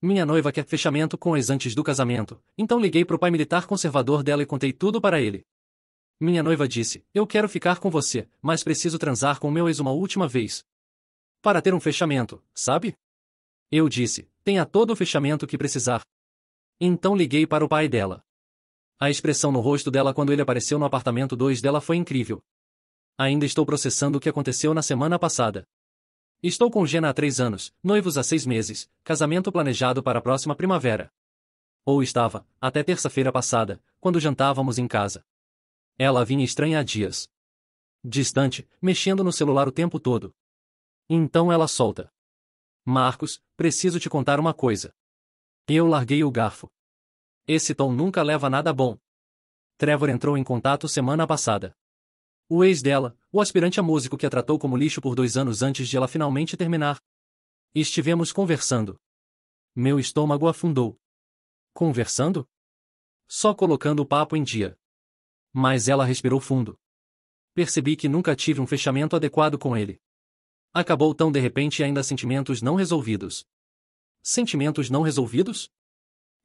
Minha noiva quer fechamento com ex antes do casamento, então liguei pro pai militar conservador dela e contei tudo para ele. Minha noiva disse, eu quero ficar com você, mas preciso transar com meu ex uma última vez. Para ter um fechamento, sabe? Eu disse, tenha todo o fechamento que precisar. Então liguei para o pai dela. A expressão no rosto dela quando ele apareceu no apartamento 2 dela foi incrível. Ainda estou processando o que aconteceu na semana passada. Estou com Jenna há 3 anos, noivos há 6 meses, casamento planejado para a próxima primavera. Ou estava, até terça-feira passada, quando jantávamos em casa. Ela vinha estranha há dias. Distante, mexendo no celular o tempo todo. Então ela solta. Marcos, preciso te contar uma coisa. Eu larguei o garfo. Esse tom nunca leva a nada bom. Trevor entrou em contato semana passada. O ex dela, o aspirante a músico que a tratou como lixo por 2 anos antes de ela finalmente terminar. Estivemos conversando. Meu estômago afundou. Conversando? Só colocando o papo em dia. Mas ela respirou fundo. Percebi que nunca tive um fechamento adequado com ele. Acabou tão de repente e ainda sentimentos não resolvidos. Sentimentos não resolvidos?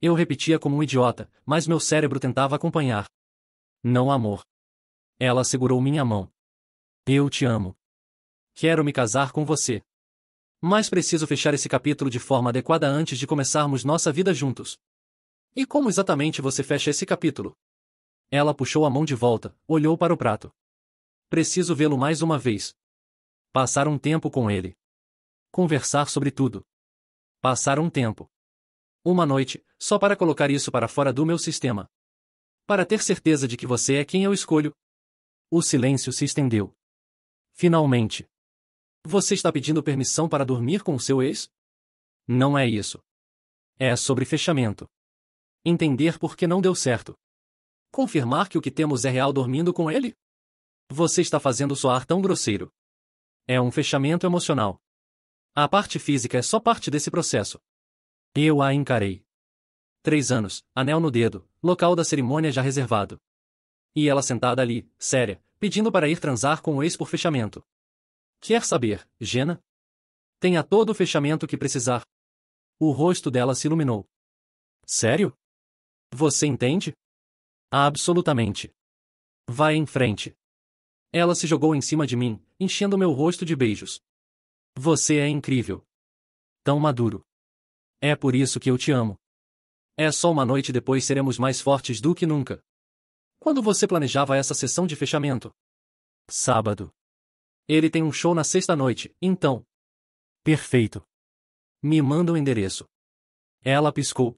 Eu repetia como um idiota, mas meu cérebro tentava acompanhar. Não amor. Ela segurou minha mão. Eu te amo. Quero me casar com você. Mas preciso fechar esse capítulo de forma adequada antes de começarmos nossa vida juntos. E como exatamente você fecha esse capítulo? Ela puxou a mão de volta, olhou para o prato. Preciso vê-lo mais uma vez. Passar um tempo com ele. Conversar sobre tudo. Passar um tempo. Uma noite, só para colocar isso para fora do meu sistema. Para ter certeza de que você é quem eu escolho. O silêncio se estendeu. Finalmente. Você está pedindo permissão para dormir com o seu ex? Não é isso. É sobre fechamento. Entender por que não deu certo. Confirmar que o que temos é real dormindo com ele? Você está fazendo soar tão grosseiro. É um fechamento emocional. A parte física é só parte desse processo. Eu a encarei. 3 anos, anel no dedo, local da cerimônia já reservado. E ela sentada ali, séria, pedindo para ir transar com o ex por fechamento. Quer saber, Jenna? Tenha todo o fechamento que precisar. O rosto dela se iluminou. Sério? Você entende? Absolutamente. Vai em frente. Ela se jogou em cima de mim, enchendo meu rosto de beijos. Você é incrível. Tão maduro. É por isso que eu te amo. É só uma noite depois seremos mais fortes do que nunca. Quando você planejava essa sessão de fechamento? Sábado. Ele tem um show na sexta-noite, então. Perfeito. Me manda o endereço. Ela piscou.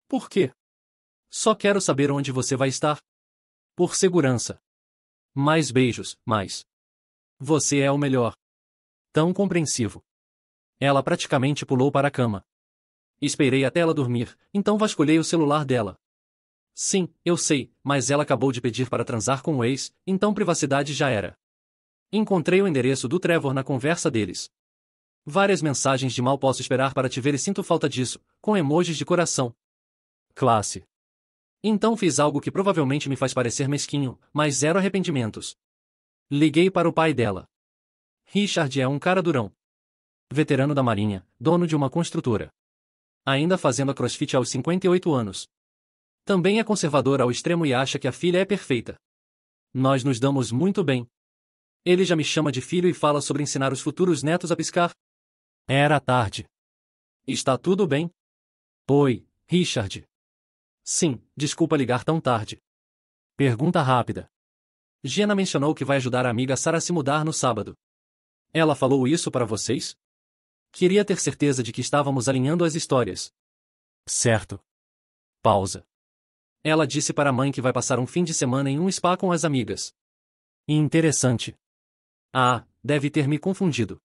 Por quê? Só quero saber onde você vai estar. Por segurança. Mais beijos, mais. Você é o melhor. Tão compreensivo. Ela praticamente pulou para a cama. Esperei até ela dormir, então vasculhei o celular dela. Sim, eu sei, mas ela acabou de pedir para transar com o ex, então privacidade já era. Encontrei o endereço do Trevor na conversa deles. Várias mensagens de mal posso esperar para te ver e sinto falta disso, com emojis de coração. Classe. Então fiz algo que provavelmente me faz parecer mesquinho, mas zero arrependimentos. Liguei para o pai dela. Richard é um cara durão. Veterano da Marinha, dono de uma construtora. Ainda fazendo a crossfit aos 58 anos. Também é conservador ao extremo e acha que a filha é perfeita. Nós nos damos muito bem. Ele já me chama de filho e fala sobre ensinar os futuros netos a piscar. Era tarde. Está tudo bem? Oi, Richard. Sim, desculpa ligar tão tarde. Pergunta rápida. Jenna mencionou que vai ajudar a amiga Sarah a se mudar no sábado. Ela falou isso para vocês? Queria ter certeza de que estávamos alinhando as histórias. Certo. Pausa. Ela disse para a mãe que vai passar um fim de semana em um spa com as amigas. Interessante. Ah, deve ter me confundido.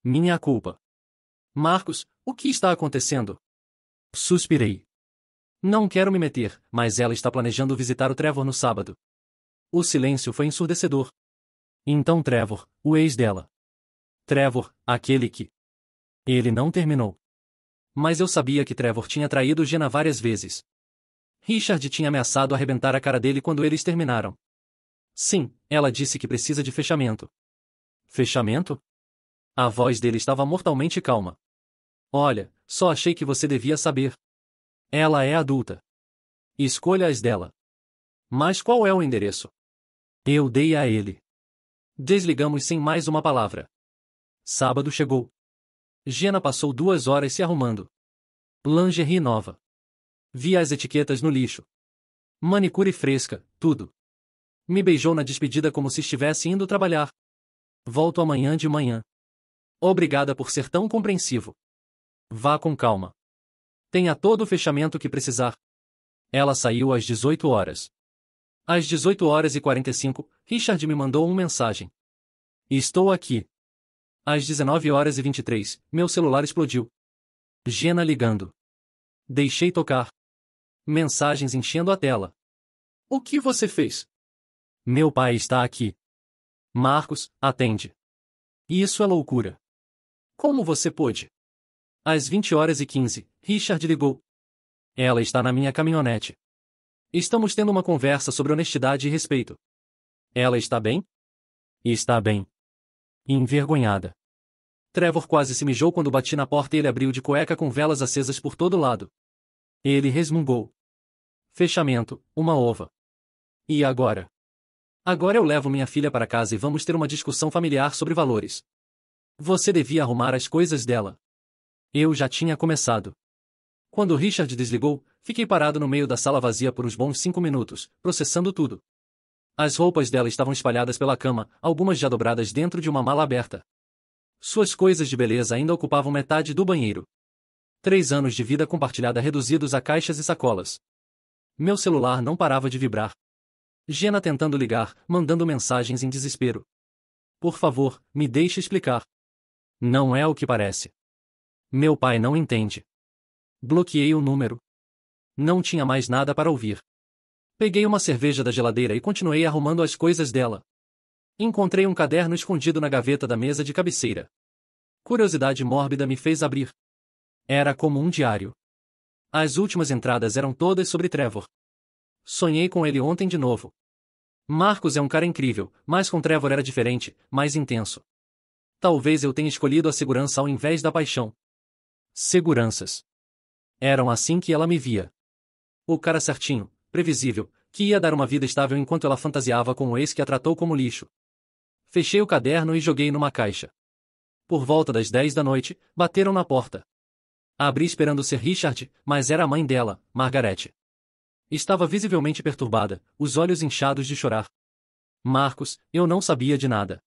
Minha culpa. Marcos, o que está acontecendo? Suspirei. Não quero me meter, mas ela está planejando visitar o Trevor no sábado. O silêncio foi ensurdecedor. Então Trevor, o ex dela. Trevor, aquele que... Ele não terminou. Mas eu sabia que Trevor tinha traído Jenna várias vezes. Richard tinha ameaçado arrebentar a cara dele quando eles terminaram. Sim, ela disse que precisa de fechamento. Fechamento? A voz dele estava mortalmente calma. Olha, só achei que você devia saber. Ela é adulta. Escolha as dela. Mas qual é o endereço? Eu dei a ele. Desligamos sem mais uma palavra. Sábado chegou. Jenna passou 2 horas se arrumando. Lingerie nova. Vi as etiquetas no lixo. Manicure fresca, tudo. Me beijou na despedida como se estivesse indo trabalhar. Volto amanhã de manhã. Obrigada por ser tão compreensivo. Vá com calma. Tenha todo o fechamento que precisar. Ela saiu às 18 horas. Às 18h45, Richard me mandou uma mensagem. Estou aqui. Às 19h23, meu celular explodiu. Jenna ligando. Deixei tocar. Mensagens enchendo a tela. O que você fez? Meu pai está aqui. Marcos, atende. Isso é loucura. Como você pôde? Às 20h15, Richard ligou. Ela está na minha caminhonete. Estamos tendo uma conversa sobre honestidade e respeito. Ela está bem? Está bem. Envergonhada. Trevor quase se mijou quando bati na porta e ele abriu de cueca com velas acesas por todo lado. Ele resmungou. Fechamento, uma ova. E agora? Agora eu levo minha filha para casa e vamos ter uma discussão familiar sobre valores. Você devia arrumar as coisas dela. Eu já tinha começado. Quando Richard desligou, fiquei parado no meio da sala vazia por uns bons 5 minutos, processando tudo. As roupas dela estavam espalhadas pela cama, algumas já dobradas dentro de uma mala aberta. Suas coisas de beleza ainda ocupavam metade do banheiro. 3 anos de vida compartilhada reduzidos a caixas e sacolas. Meu celular não parava de vibrar. Jenna tentando ligar, mandando mensagens em desespero. Por favor, me deixe explicar. Não é o que parece. Meu pai não entende. Bloqueei o número. Não tinha mais nada para ouvir. Peguei uma cerveja da geladeira e continuei arrumando as coisas dela. Encontrei um caderno escondido na gaveta da mesa de cabeceira. Curiosidade mórbida me fez abrir. Era como um diário. As últimas entradas eram todas sobre Trevor. Sonhei com ele ontem de novo. Marcos é um cara incrível, mas com Trevor era diferente, mais intenso. Talvez eu tenha escolhido a segurança ao invés da paixão. Seguranças. Eram assim que ela me via. O cara certinho, previsível, que ia dar uma vida estável enquanto ela fantasiava com o ex que a tratou como lixo. Fechei o caderno e joguei numa caixa. Por volta das 10 da noite, bateram na porta. Abri esperando ser Richard, mas era a mãe dela, Margarete. Estava visivelmente perturbada, os olhos inchados de chorar. Marcos, eu não sabia de nada.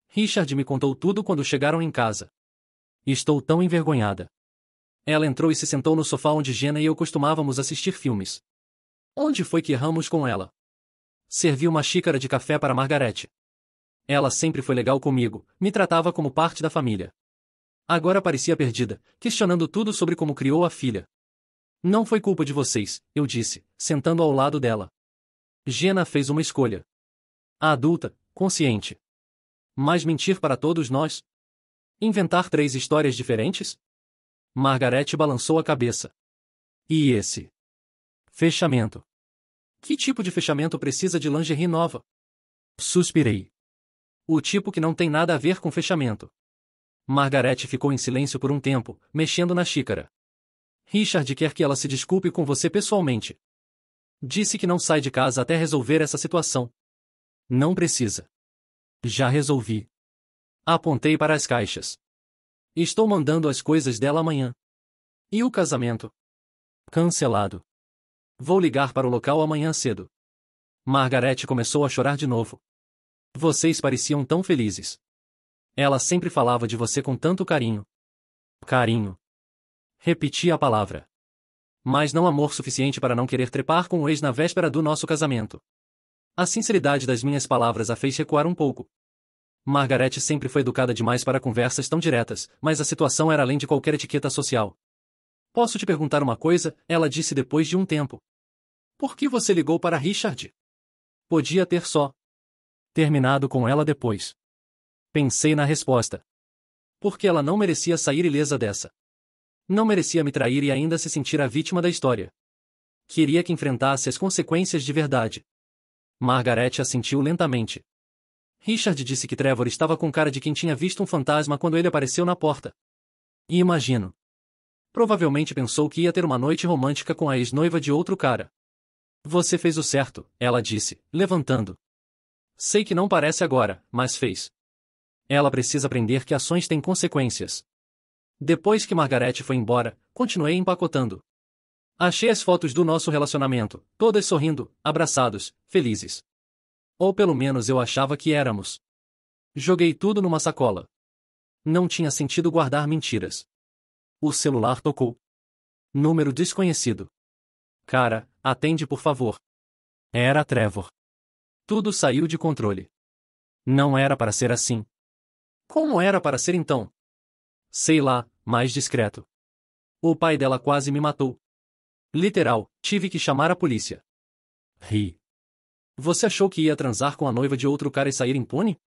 Richard me contou tudo quando chegaram em casa. Estou tão envergonhada. Ela entrou e se sentou no sofá onde Jenna e eu costumávamos assistir filmes. Onde foi que erramos com ela? Servi uma xícara de café para Margarete. Ela sempre foi legal comigo, me tratava como parte da família. Agora parecia perdida, questionando tudo sobre como criou a filha. Não foi culpa de vocês, eu disse, sentando ao lado dela. Jenna fez uma escolha. A adulta, consciente. Mas mentir para todos nós? Inventar 3 histórias diferentes? Margarete balançou a cabeça. E esse? Fechamento. Que tipo de fechamento precisa de lingerie nova? Suspirei. O tipo que não tem nada a ver com fechamento. Margarete ficou em silêncio por um tempo, mexendo na xícara. Richard quer que ela se desculpe com você pessoalmente. Disse que não sai de casa até resolver essa situação. Não precisa. Já resolvi. Apontei para as caixas. Estou mandando as coisas dela amanhã. E o casamento? Cancelado. Vou ligar para o local amanhã cedo. Margarete começou a chorar de novo. Vocês pareciam tão felizes. Ela sempre falava de você com tanto carinho. Carinho. Repeti a palavra. Mas não amor suficiente para não querer trepar com o ex na véspera do nosso casamento. A sinceridade das minhas palavras a fez recuar um pouco. Margarete sempre foi educada demais para conversas tão diretas, mas a situação era além de qualquer etiqueta social. Posso te perguntar uma coisa? Ela disse depois de um tempo. Por que você ligou para Richard? Podia ter só terminado com ela depois. Pensei na resposta. Porque ela não merecia sair ilesa dessa. Não merecia me trair e ainda se sentir a vítima da história. Queria que enfrentasse as consequências de verdade. Margarete assentiu lentamente. Richard disse que Trevor estava com cara de quem tinha visto um fantasma quando ele apareceu na porta. E imagino. Provavelmente pensou que ia ter uma noite romântica com a ex-noiva de outro cara. Você fez o certo, ela disse, levantando. Sei que não parece agora, mas fez. Ela precisa aprender que ações têm consequências. Depois que Margarete foi embora, continuei empacotando. Achei as fotos do nosso relacionamento, todas sorrindo, abraçados, felizes. Ou pelo menos eu achava que éramos. Joguei tudo numa sacola. Não tinha sentido guardar mentiras. O celular tocou. Número desconhecido. Cara, atende por favor. Era Trevor. Tudo saiu de controle. Não era para ser assim. Como era para ser então? Sei lá, mais discreto. O pai dela quase me matou. Literal, tive que chamar a polícia. Ri. Você achou que ia transar com a noiva de outro cara e sair impune?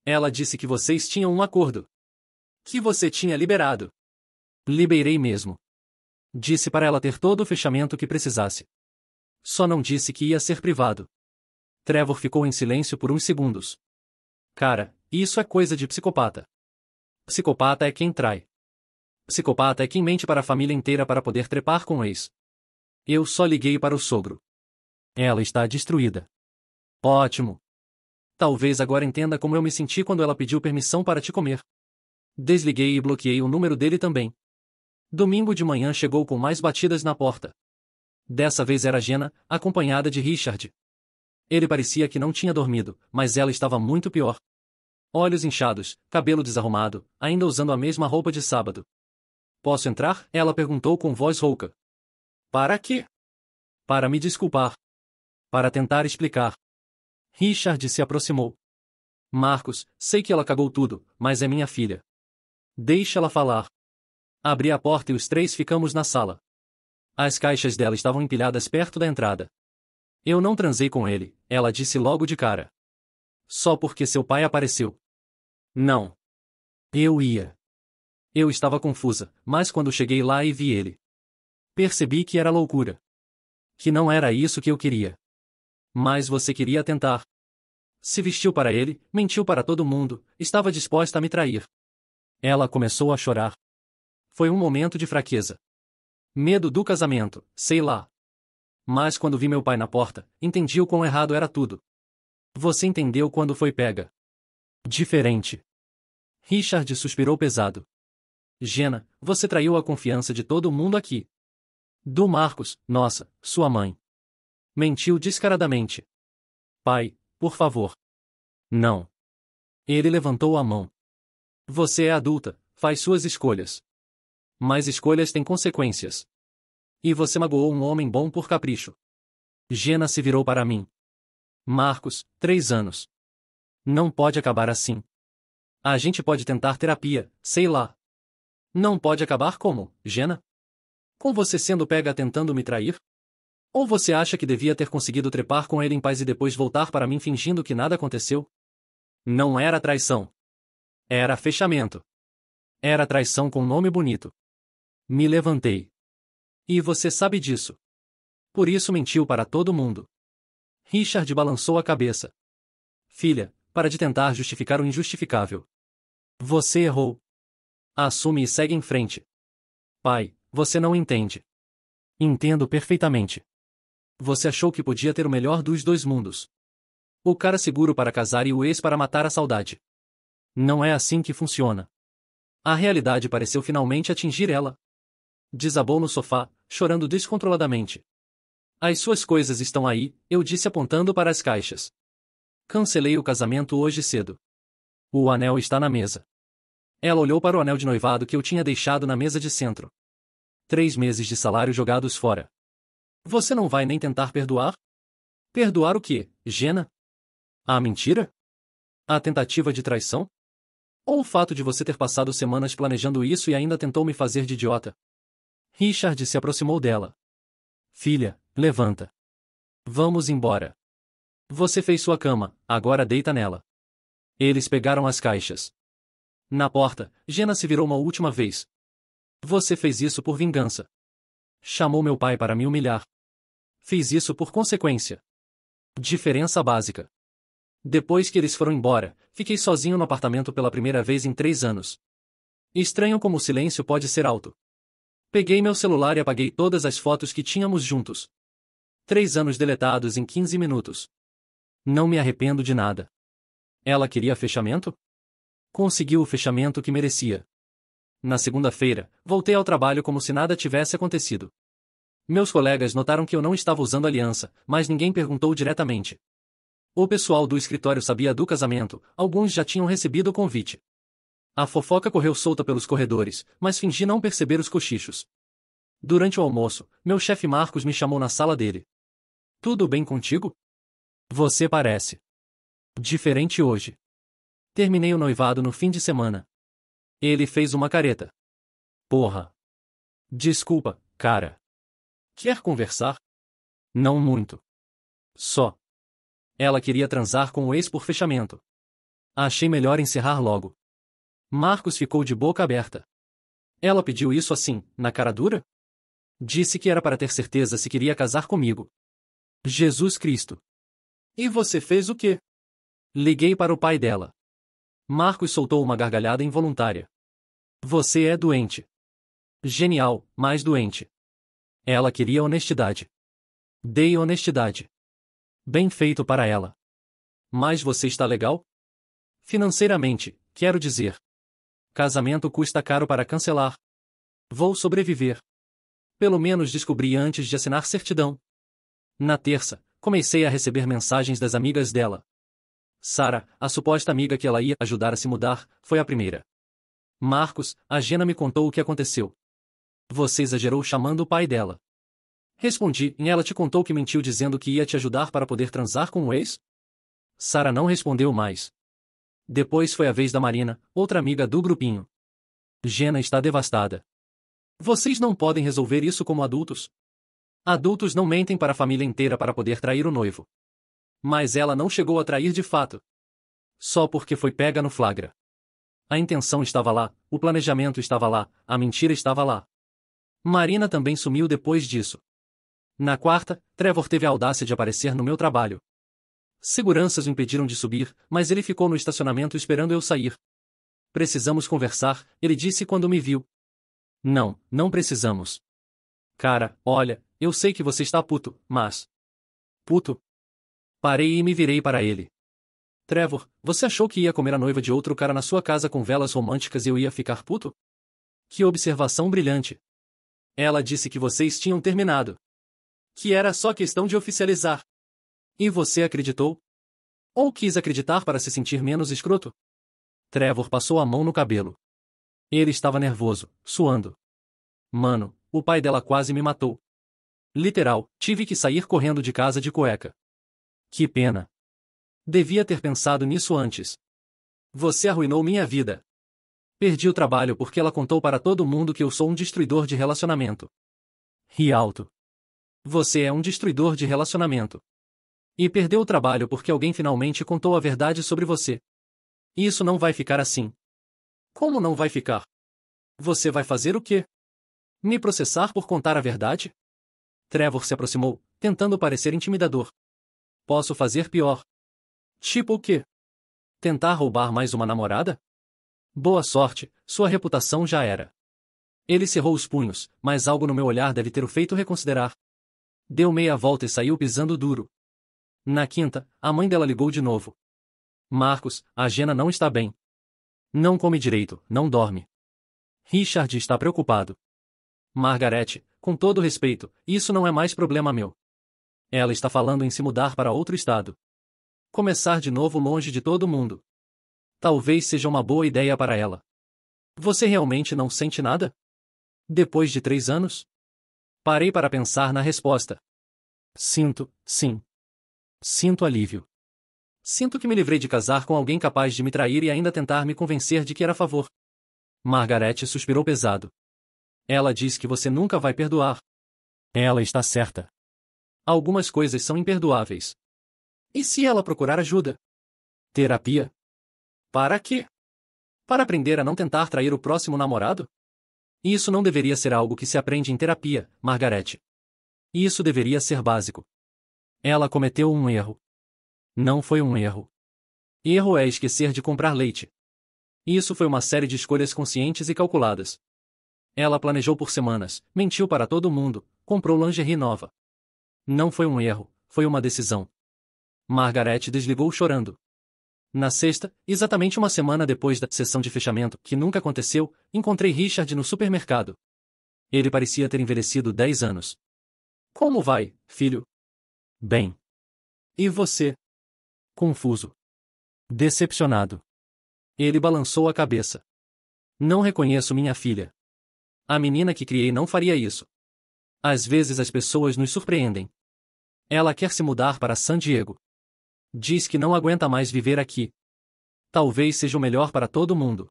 Ela disse que vocês tinham um acordo. Que você tinha liberado. Liberei mesmo. Disse para ela ter todo o fechamento que precisasse. Só não disse que ia ser privado. Trevor ficou em silêncio por uns segundos. Cara, isso é coisa de psicopata. Psicopata é quem trai. Psicopata é quem mente para a família inteira para poder trepar com o ex. Eu só liguei para o sogro. Ela está destruída. Ótimo. Talvez agora entenda como eu me senti quando ela pediu permissão para te comer. Desliguei e bloqueei o número dele também. Domingo de manhã chegou com mais batidas na porta. Dessa vez era Jenna, acompanhada de Richard. Ele parecia que não tinha dormido, mas ela estava muito pior. Olhos inchados, cabelo desarrumado, ainda usando a mesma roupa de sábado. Posso entrar? Ela perguntou com voz rouca. Para quê? Para me desculpar. Para tentar explicar. Richard se aproximou. Marcos, sei que ela cagou tudo, mas é minha filha. Deixa ela falar. Abri a porta e os três ficamos na sala. As caixas dela estavam empilhadas perto da entrada. Eu não transei com ele, ela disse logo de cara. Só porque seu pai apareceu. Não. Eu ia. Eu estava confusa, mas quando cheguei lá e vi ele, percebi que era loucura. Que não era isso que eu queria. Mas você queria tentar. Se vestiu para ele, mentiu para todo mundo, estava disposta a me trair. Ela começou a chorar. Foi um momento de fraqueza. Medo do casamento, sei lá. Mas quando vi meu pai na porta, entendi o quão errado era tudo. Você entendeu quando foi pega. Diferente. Richard suspirou pesado. Jenna, você traiu a confiança de todo mundo aqui. Do Marcos, nossa, sua mãe. Mentiu descaradamente. Pai, por favor. Não. Ele levantou a mão. Você é adulta, faz suas escolhas. Mas escolhas têm consequências. E você magoou um homem bom por capricho. Jenna se virou para mim. Marcos, 3 anos. Não pode acabar assim. A gente pode tentar terapia, sei lá. Não pode acabar como, Jenna? Com você sendo pega tentando me trair? Ou você acha que devia ter conseguido trepar com ele em paz e depois voltar para mim fingindo que nada aconteceu? Não era traição. Era fechamento. Era traição com nome bonito. Me levantei. E você sabe disso. Por isso mentiu para todo mundo. Richard balançou a cabeça. Filha, para de tentar justificar o injustificável. Você errou. Assume e segue em frente. Pai, você não entende. Entendo perfeitamente. Você achou que podia ter o melhor dos dois mundos. O cara seguro para casar e o ex para matar a saudade. Não é assim que funciona. A realidade pareceu finalmente atingir ela. Desabou no sofá, chorando descontroladamente. As suas coisas estão aí, eu disse apontando para as caixas. Cancelei o casamento hoje cedo. O anel está na mesa. Ela olhou para o anel de noivado que eu tinha deixado na mesa de centro. 3 meses de salário jogados fora. Você não vai nem tentar perdoar? Perdoar o quê, Jenna? A mentira? A tentativa de traição? Ou o fato de você ter passado semanas planejando isso e ainda tentou me fazer de idiota? Richard se aproximou dela. Filha, levanta. Vamos embora. Você fez sua cama, agora deita nela. Eles pegaram as caixas. Na porta, Jenna se virou uma última vez. Você fez isso por vingança. Chamou meu pai para me humilhar. Fiz isso por consequência. Diferença básica. Depois que eles foram embora, fiquei sozinho no apartamento pela primeira vez em 3 anos. Estranho como o silêncio pode ser alto. Peguei meu celular e apaguei todas as fotos que tínhamos juntos. 3 anos deletados em 15 minutos. Não me arrependo de nada. Ela queria fechamento? Conseguiu o fechamento que merecia. Na segunda-feira, voltei ao trabalho como se nada tivesse acontecido. Meus colegas notaram que eu não estava usando aliança, mas ninguém perguntou diretamente. O pessoal do escritório sabia do casamento, alguns já tinham recebido o convite. A fofoca correu solta pelos corredores, mas fingi não perceber os cochichos. Durante o almoço, meu chefe Marcos me chamou na sala dele. Tudo bem contigo? Você parece diferente hoje. Terminei o noivado no fim de semana. Ele fez uma careta. Porra. Desculpa, cara. Quer conversar? Não muito. Só. Ela queria transar com o ex por fechamento. Achei melhor encerrar logo. Marcos ficou de boca aberta. Ela pediu isso assim, na cara dura? Disse que era para ter certeza se queria casar comigo. Jesus Cristo. E você fez o quê? Liguei para o pai dela. Marcos soltou uma gargalhada involuntária. Você é doente. Genial, mais doente. Ela queria honestidade. Dei honestidade. Bem feito para ela. Mas você está legal? Financeiramente, quero dizer. Casamento custa caro para cancelar. Vou sobreviver. Pelo menos descobri antes de assinar certidão. Na terça, comecei a receber mensagens das amigas dela. Sara, a suposta amiga que ela ia ajudar a se mudar, foi a primeira. Marcos, a Gena me contou o que aconteceu. Você exagerou chamando o pai dela. Respondi, e ela te contou que mentiu dizendo que ia te ajudar para poder transar com o ex? Sara não respondeu mais. Depois foi a vez da Marina, outra amiga do grupinho. Gena está devastada. Vocês não podem resolver isso como adultos. Adultos não mentem para a família inteira para poder trair o noivo. Mas ela não chegou a trair de fato. Só porque foi pega no flagra. A intenção estava lá, o planejamento estava lá, a mentira estava lá. Marina também sumiu depois disso. Na quarta, Trevor teve a audácia de aparecer no meu trabalho. Seguranças o impediram de subir, mas ele ficou no estacionamento esperando eu sair. Precisamos conversar, ele disse quando me viu. Não, não precisamos. Cara, olha, eu sei que você está puto, mas... Puto? Parei e me virei para ele. Trevor, você achou que ia comer a noiva de outro cara na sua casa com velas românticas e eu ia ficar puto? Que observação brilhante. Ela disse que vocês tinham terminado. Que era só questão de oficializar. E você acreditou? Ou quis acreditar para se sentir menos escroto? Trevor passou a mão no cabelo. Ele estava nervoso, suando. Mano, o pai dela quase me matou. Literal, tive que sair correndo de casa de cueca. Que pena. Devia ter pensado nisso antes. Você arruinou minha vida. Perdi o trabalho porque ela contou para todo mundo que eu sou um destruidor de relacionamento. Ri alto. Você é um destruidor de relacionamento. E perdeu o trabalho porque alguém finalmente contou a verdade sobre você. Isso não vai ficar assim. Como não vai ficar? Você vai fazer o quê? Me processar por contar a verdade? Trevor se aproximou, tentando parecer intimidador. Posso fazer pior. Tipo o quê? Tentar roubar mais uma namorada? Boa sorte, sua reputação já era. Ele cerrou os punhos, mas algo no meu olhar deve ter o feito reconsiderar. Deu meia volta e saiu pisando duro. Na quinta, a mãe dela ligou de novo. Marcos, a Gena não está bem. Não come direito, não dorme. Richard está preocupado. Margarete, com todo respeito, isso não é mais problema meu. Ela está falando em se mudar para outro estado. Começar de novo longe de todo mundo. Talvez seja uma boa ideia para ela. Você realmente não sente nada? Depois de 3 anos? Parei para pensar na resposta. Sinto, sim. Sinto alívio. Sinto que me livrei de casar com alguém capaz de me trair e ainda tentar me convencer de que era a favor. Margarete suspirou pesado. Ela diz que você nunca vai perdoar. Ela está certa. Algumas coisas são imperdoáveis. E se ela procurar ajuda? Terapia? Para quê? Para aprender a não tentar trair o próximo namorado? Isso não deveria ser algo que se aprende em terapia, Margarete. Isso deveria ser básico. Ela cometeu um erro. Não foi um erro. Erro é esquecer de comprar leite. Isso foi uma série de escolhas conscientes e calculadas. Ela planejou por semanas, mentiu para todo mundo, comprou lingerie nova. Não foi um erro, foi uma decisão. Margaret desligou chorando. Na sexta, exatamente uma semana depois da sessão de fechamento, que nunca aconteceu, encontrei Richard no supermercado. Ele parecia ter envelhecido 10 anos. Como vai, filho? Bem. E você? Confuso. Decepcionado. Ele balançou a cabeça. Não reconheço minha filha. A menina que criei não faria isso. Às vezes as pessoas nos surpreendem. Ela quer se mudar para San Diego. Diz que não aguenta mais viver aqui. Talvez seja o melhor para todo mundo.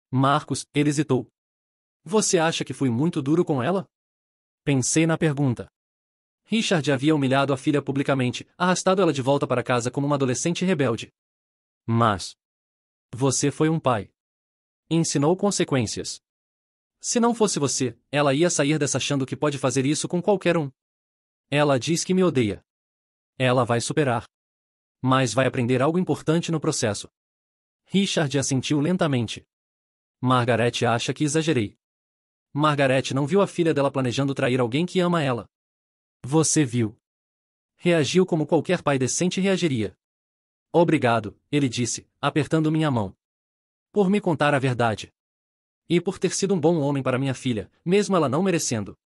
Marcos, ele hesitou. Você acha que fui muito duro com ela? Pensei na pergunta. Richard havia humilhado a filha publicamente, arrastado ela de volta para casa como uma adolescente rebelde. Mas você foi um pai. Ensinou consequências. Se não fosse você, ela ia sair dessa achando que pode fazer isso com qualquer um. Ela diz que me odeia. Ela vai superar. Mas vai aprender algo importante no processo. Richard assentiu lentamente. Margaret acha que exagerei. Margaret não viu a filha dela planejando trair alguém que ama ela. Você viu. Reagiu como qualquer pai decente reagiria. Obrigado, ele disse, apertando minha mão. Por me contar a verdade. E por ter sido um bom homem para minha filha, mesmo ela não merecendo.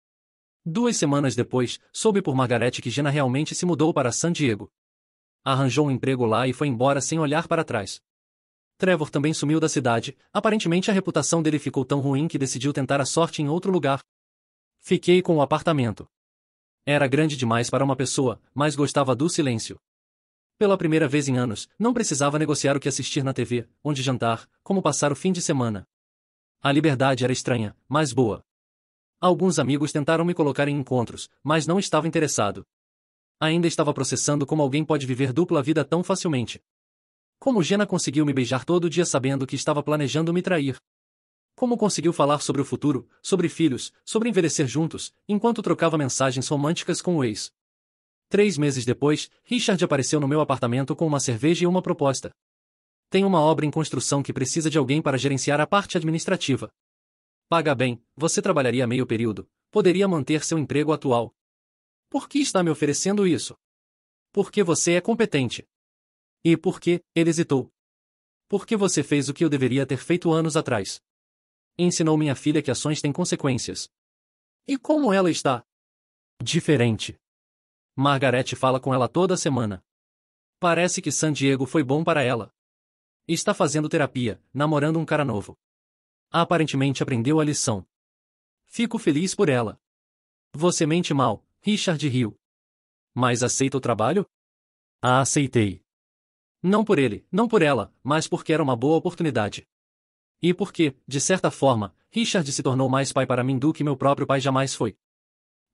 2 semanas depois, soube por Margaret que Jenna realmente se mudou para San Diego. Arranjou um emprego lá e foi embora sem olhar para trás. Trevor também sumiu da cidade, aparentemente a reputação dele ficou tão ruim que decidiu tentar a sorte em outro lugar. Fiquei com o apartamento. Era grande demais para uma pessoa, mas gostava do silêncio. Pela primeira vez em anos, não precisava negociar o que assistir na TV, onde jantar, como passar o fim de semana. A liberdade era estranha, mas boa. Alguns amigos tentaram me colocar em encontros, mas não estava interessado. Ainda estava processando como alguém pode viver dupla vida tão facilmente. Como Jenna conseguiu me beijar todo dia sabendo que estava planejando me trair. Como conseguiu falar sobre o futuro, sobre filhos, sobre envelhecer juntos, enquanto trocava mensagens românticas com o ex. 3 meses depois, Richard apareceu no meu apartamento com uma cerveja e uma proposta. Tem uma obra em construção que precisa de alguém para gerenciar a parte administrativa. Paga bem, você trabalharia meio período, poderia manter seu emprego atual. Por que está me oferecendo isso? Porque você é competente. E por que, ele hesitou. Porque você fez o que eu deveria ter feito anos atrás. Ensinou minha filha que ações têm consequências. E como ela está? Diferente. Margaret fala com ela toda semana. Parece que San Diego foi bom para ela. Está fazendo terapia, namorando um cara novo. Aparentemente aprendeu a lição. Fico feliz por ela. Você mente mal, Richard riu. Mas aceita o trabalho? Ah, aceitei. Não por ele, não por ela, mas porque era uma boa oportunidade. E porque, de certa forma, Richard se tornou mais pai para mim do que meu próprio pai jamais foi.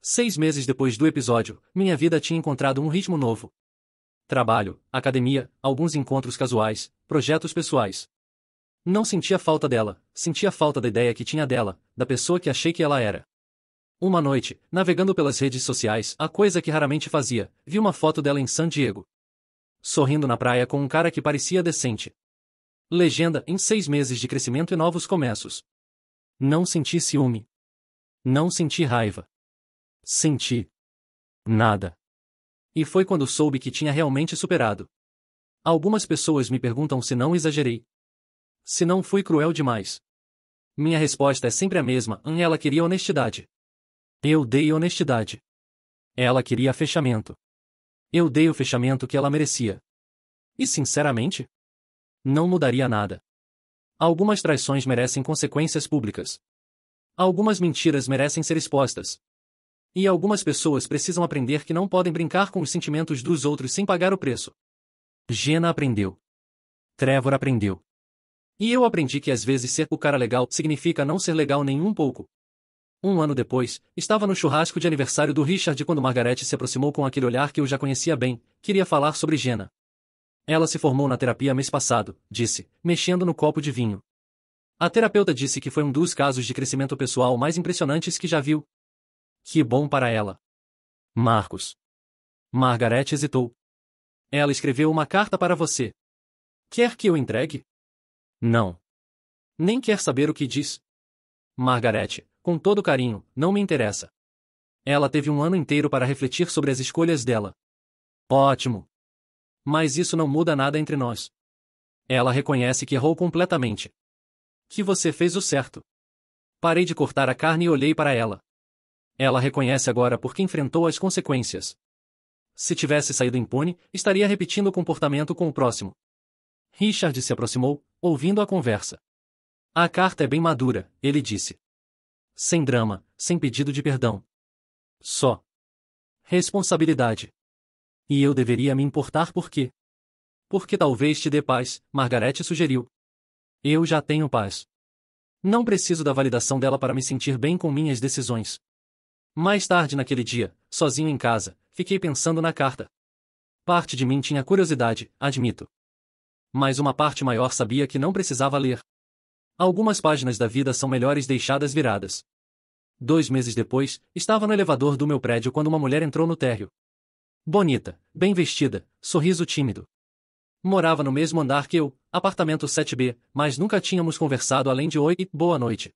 6 meses depois do episódio, minha vida tinha encontrado um ritmo novo. Trabalho, academia, alguns encontros casuais, projetos pessoais. Não sentia falta dela, sentia falta da ideia que tinha dela, da pessoa que achei que ela era. Uma noite, navegando pelas redes sociais, a coisa que raramente fazia, vi uma foto dela em San Diego. Sorrindo na praia com um cara que parecia decente. Legenda: em 6 meses de crescimento e novos começos. Não senti ciúme. Não senti raiva. Senti nada. E foi quando soube que tinha realmente superado. Algumas pessoas me perguntam se não exagerei. Se não fui cruel demais. Minha resposta é sempre a mesma: ela queria honestidade. Eu dei honestidade. Ela queria fechamento. Eu dei o fechamento que ela merecia. E sinceramente, não mudaria nada. Algumas traições merecem consequências públicas. Algumas mentiras merecem ser expostas. E algumas pessoas precisam aprender que não podem brincar com os sentimentos dos outros sem pagar o preço. Jenna aprendeu. Trevor aprendeu. E eu aprendi que às vezes ser o cara legal significa não ser legal nem um pouco. 1 ano depois, estava no churrasco de aniversário do Richard quando Margaret se aproximou com aquele olhar que eu já conhecia bem, queria falar sobre Jenna. Ela se formou na terapia mês passado, disse, mexendo no copo de vinho. A terapeuta disse que foi um dos casos de crescimento pessoal mais impressionantes que já viu. Que bom para ela. Marcos. Margaret hesitou. Ela escreveu uma carta para você. Quer que eu entregue? Não. Nem quer saber o que diz. Margaret, com todo carinho, não me interessa. Ela teve um ano inteiro para refletir sobre as escolhas dela. Ótimo. Mas isso não muda nada entre nós. Ela reconhece que errou completamente. Que você fez o certo. Parei de cortar a carne e olhei para ela. Ela reconhece agora porque enfrentou as consequências. Se tivesse saído impune, estaria repetindo o comportamento com o próximo. Richard se aproximou, ouvindo a conversa. A carta é bem madura, ele disse. Sem drama, sem pedido de perdão. Só responsabilidade. E eu deveria me importar por quê? Porque talvez te dê paz, Margaret sugeriu. Eu já tenho paz. Não preciso da validação dela para me sentir bem com minhas decisões. Mais tarde naquele dia, sozinho em casa, fiquei pensando na carta. Parte de mim tinha curiosidade, admito. Mas uma parte maior sabia que não precisava ler. Algumas páginas da vida são melhores deixadas viradas. 2 meses depois, estava no elevador do meu prédio quando uma mulher entrou no térreo. Bonita, bem vestida, sorriso tímido. Morava no mesmo andar que eu, apartamento 7B, mas nunca tínhamos conversado além de oi e boa noite.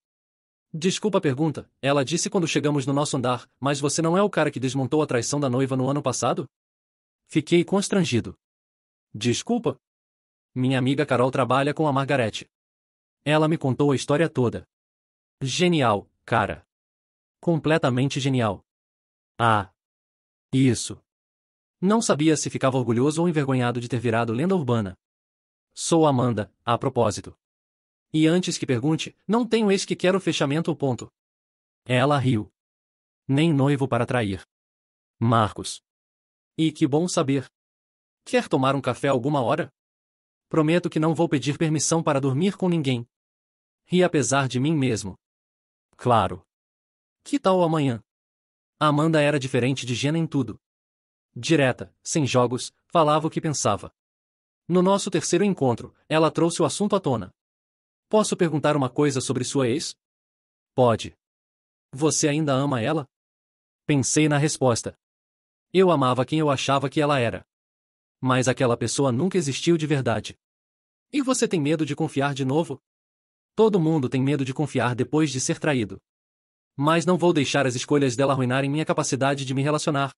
Desculpa a pergunta, ela disse quando chegamos no nosso andar, mas você não é o cara que desmontou a traição da noiva no ano passado? Fiquei constrangido. Desculpa? Minha amiga Carol trabalha com a Margaret. Ela me contou a história toda. Genial, cara. Completamente genial. Ah. Isso. Não sabia se ficava orgulhoso ou envergonhado de ter virado lenda urbana. Sou Amanda, a propósito. E antes que pergunte, não tenho ex que quer o fechamento ou ponto. Ela riu. Nem noivo para trair. Marcos. E que bom saber. Quer tomar um café alguma hora? Prometo que não vou pedir permissão para dormir com ninguém. Ri apesar de mim mesmo. Claro. Que tal amanhã? Amanda era diferente de Jenna em tudo. Direta, sem jogos, falava o que pensava. No nosso terceiro encontro, ela trouxe o assunto à tona. Posso perguntar uma coisa sobre sua ex? Pode. Você ainda ama ela? Pensei na resposta. Eu amava quem eu achava que ela era. Mas aquela pessoa nunca existiu de verdade. E você tem medo de confiar de novo? Todo mundo tem medo de confiar depois de ser traído. Mas não vou deixar as escolhas dela arruinarem minha capacidade de me relacionar.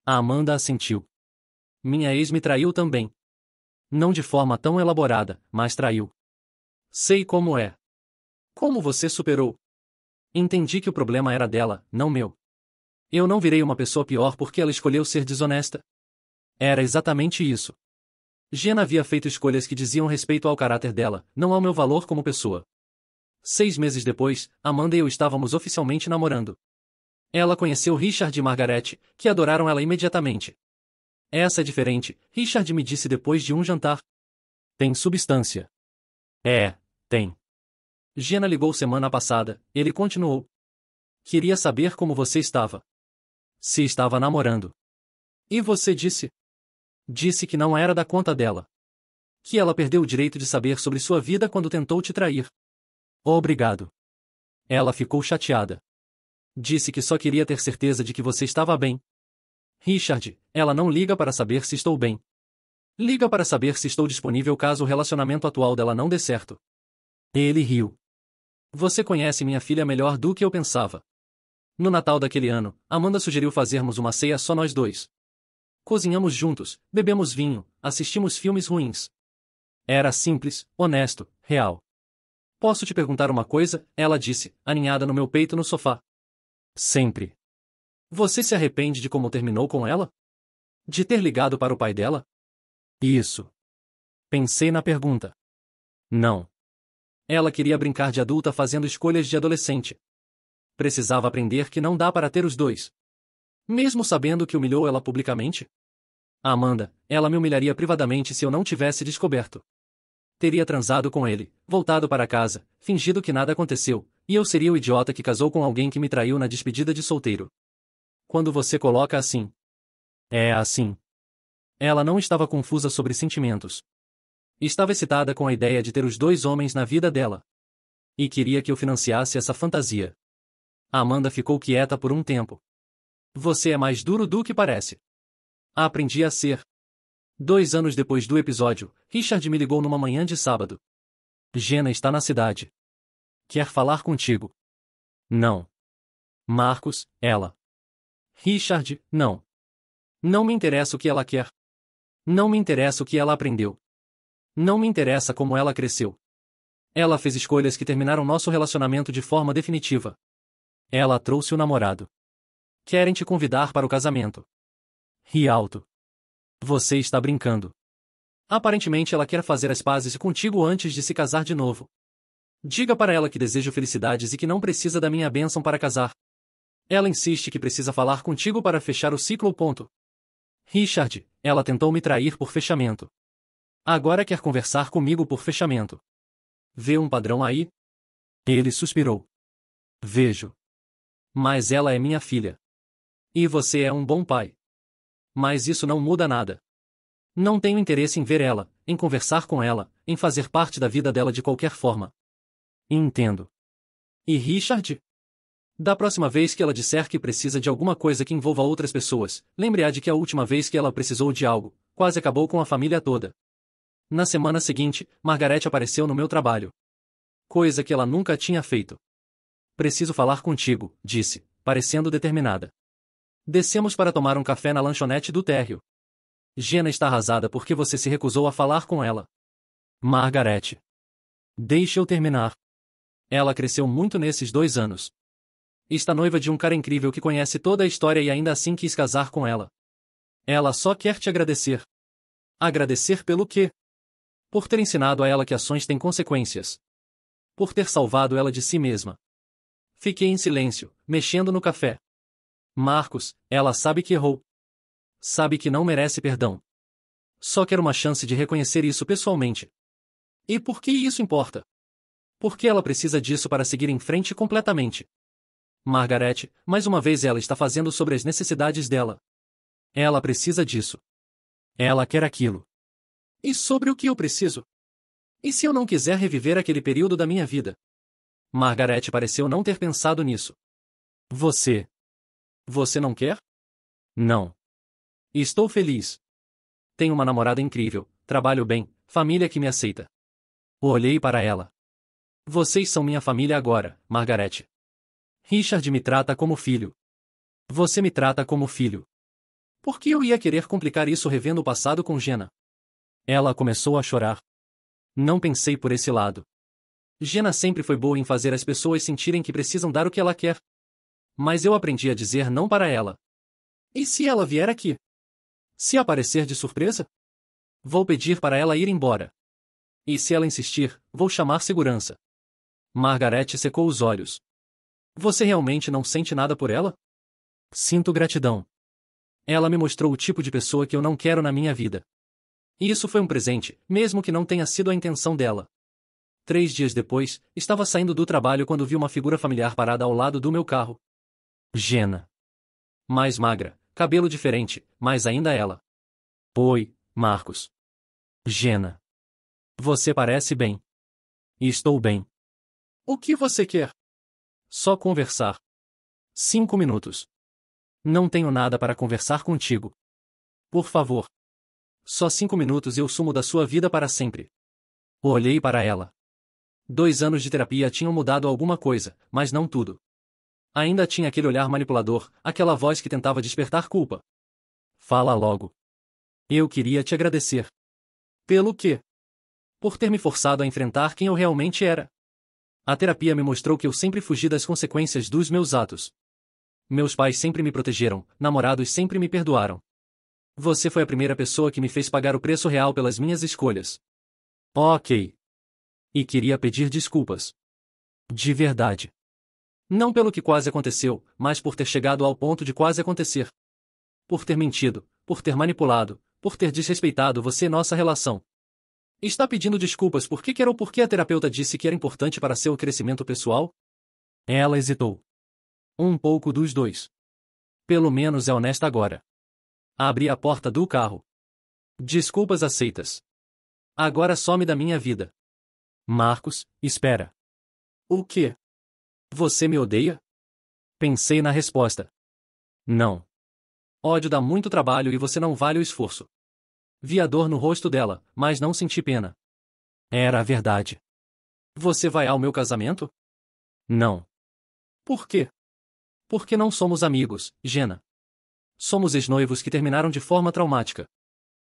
A Amanda assentiu. Minha ex me traiu também. Não de forma tão elaborada, mas traiu. Sei como é. Como você superou? Entendi que o problema era dela, não meu. Eu não virei uma pessoa pior porque ela escolheu ser desonesta. Era exatamente isso. Jenna havia feito escolhas que diziam respeito ao caráter dela, não ao meu valor como pessoa. 6 meses depois, Amanda e eu estávamos oficialmente namorando. Ela conheceu Richard e Margaret, que adoraram ela imediatamente. Essa é diferente, Richard me disse depois de um jantar. Tem substância. É, tem. Jenna ligou semana passada, ele continuou. Queria saber como você estava. Se estava namorando. E você disse? Disse que não era da conta dela. Que ela perdeu o direito de saber sobre sua vida quando tentou te trair. Obrigado. Ela ficou chateada. Disse que só queria ter certeza de que você estava bem. Richard, ela não liga para saber se estou bem. Liga para saber se estou disponível caso o relacionamento atual dela não dê certo. Ele riu. Você conhece minha filha melhor do que eu pensava. No Natal daquele ano, Amanda sugeriu fazermos uma ceia só nós dois. Cozinhamos juntos, bebemos vinho, assistimos filmes ruins. Era simples, honesto, real. Posso te perguntar uma coisa? Ela disse, aninhada no meu peito no sofá. Sempre. Você se arrepende de como terminou com ela? De ter ligado para o pai dela? Isso. Pensei na pergunta. Não. Ela queria brincar de adulta fazendo escolhas de adolescente. Precisava aprender que não dá para ter os dois. Mesmo sabendo que humilhou ela publicamente? Amanda, ela me humilharia privadamente se eu não tivesse descoberto. Teria transado com ele, voltado para casa, fingido que nada aconteceu, e eu seria o idiota que casou com alguém que me traiu na despedida de solteiro. Quando você coloca assim. É assim. Ela não estava confusa sobre sentimentos. Estava excitada com a ideia de ter os 2 homens na vida dela. E queria que eu financiasse essa fantasia. Amanda ficou quieta por um tempo. Você é mais duro do que parece. Aprendi a ser. 2 anos depois do episódio, Richard me ligou numa manhã de sábado. Jenna está na cidade. Quer falar contigo. Não. Marcos, ela. Richard, não. Não me interessa o que ela quer. Não me interessa o que ela aprendeu. Não me interessa como ela cresceu. Ela fez escolhas que terminaram nosso relacionamento de forma definitiva. Ela trouxe o namorado. Querem te convidar para o casamento. Ri alto. Você está brincando. Aparentemente ela quer fazer as pazes contigo antes de se casar de novo. Diga para ela que desejo felicidades e que não precisa da minha bênção para casar. Ela insiste que precisa falar contigo para fechar o ciclo. Ponto. Richard, ela tentou me trair por fechamento. Agora quer conversar comigo por fechamento. Vê um padrão aí? Ele suspirou. Vejo. Mas ela é minha filha. E você é um bom pai. Mas isso não muda nada. Não tenho interesse em ver ela, em conversar com ela, em fazer parte da vida dela de qualquer forma. Entendo. E Richard? Da próxima vez que ela disser que precisa de alguma coisa que envolva outras pessoas, lembre-a de que a última vez que ela precisou de algo, quase acabou com a família toda. Na semana seguinte, Margaret apareceu no meu trabalho. Coisa que ela nunca tinha feito. Preciso falar contigo, disse, parecendo determinada. Descemos para tomar um café na lanchonete do térreo. Jenna está arrasada porque você se recusou a falar com ela. Margaret. Deixe eu terminar. Ela cresceu muito nesses 2 anos. Está noiva de um cara incrível que conhece toda a história e ainda assim quis casar com ela. Ela só quer te agradecer. Agradecer pelo quê? Por ter ensinado a ela que ações têm consequências. Por ter salvado ela de si mesma. Fiquei em silêncio, mexendo no café. Marcos, ela sabe que errou. Sabe que não merece perdão. Só quer uma chance de reconhecer isso pessoalmente. E por que isso importa? Porque ela precisa disso para seguir em frente completamente. Margaret, mais uma vez ela está fazendo sobre as necessidades dela. Ela precisa disso. Ela quer aquilo. E sobre o que eu preciso? E se eu não quiser reviver aquele período da minha vida? Margaret pareceu não ter pensado nisso. Você. Você não quer? Não. Estou feliz. Tenho uma namorada incrível, trabalho bem, família que me aceita. Olhei para ela. Vocês são minha família agora, Margaret. Richard me trata como filho. Você me trata como filho. Por que eu ia querer complicar isso revendo o passado com Jenna? Ela começou a chorar. Não pensei por esse lado. Jenna sempre foi boa em fazer as pessoas sentirem que precisam dar o que ela quer. Mas eu aprendi a dizer não para ela. E se ela vier aqui? Se aparecer de surpresa? Vou pedir para ela ir embora. E se ela insistir, vou chamar segurança. Margaret secou os olhos. Você realmente não sente nada por ela? Sinto gratidão. Ela me mostrou o tipo de pessoa que eu não quero na minha vida. E isso foi um presente, mesmo que não tenha sido a intenção dela. 3 dias depois, estava saindo do trabalho quando vi uma figura familiar parada ao lado do meu carro. Jenna. Mais magra, cabelo diferente, mas ainda ela. Oi, Marcos. Jenna. Você parece bem. Estou bem. O que você quer? Só conversar. 5 minutos. Não tenho nada para conversar contigo. Por favor. Só 5 minutos e eu sumo da sua vida para sempre. Olhei para ela. 2 anos de terapia tinham mudado alguma coisa, mas não tudo. Ainda tinha aquele olhar manipulador, aquela voz que tentava despertar culpa. Fala logo. Eu queria te agradecer. Pelo quê? Por ter me forçado a enfrentar quem eu realmente era. A terapia me mostrou que eu sempre fugi das consequências dos meus atos. Meus pais sempre me protegeram, namorados sempre me perdoaram. Você foi a primeira pessoa que me fez pagar o preço real pelas minhas escolhas. Ok. E queria pedir desculpas. De verdade. Não pelo que quase aconteceu, mas por ter chegado ao ponto de quase acontecer. Por ter mentido, por ter manipulado, por ter desrespeitado você e nossa relação. Está pedindo desculpas porque quer ou porque a terapeuta disse que era importante para seu crescimento pessoal? Ela hesitou. Um pouco dos dois. Pelo menos é honesta agora. Abri a porta do carro. Desculpas aceitas. Agora some da minha vida. Marcos, espera. O quê? Você me odeia? Pensei na resposta. Não. Ódio dá muito trabalho e você não vale o esforço. Vi a dor no rosto dela, mas não senti pena. Era a verdade. Você vai ao meu casamento? Não. Por quê? Porque não somos amigos, Jenna. Somos ex-noivos que terminaram de forma traumática.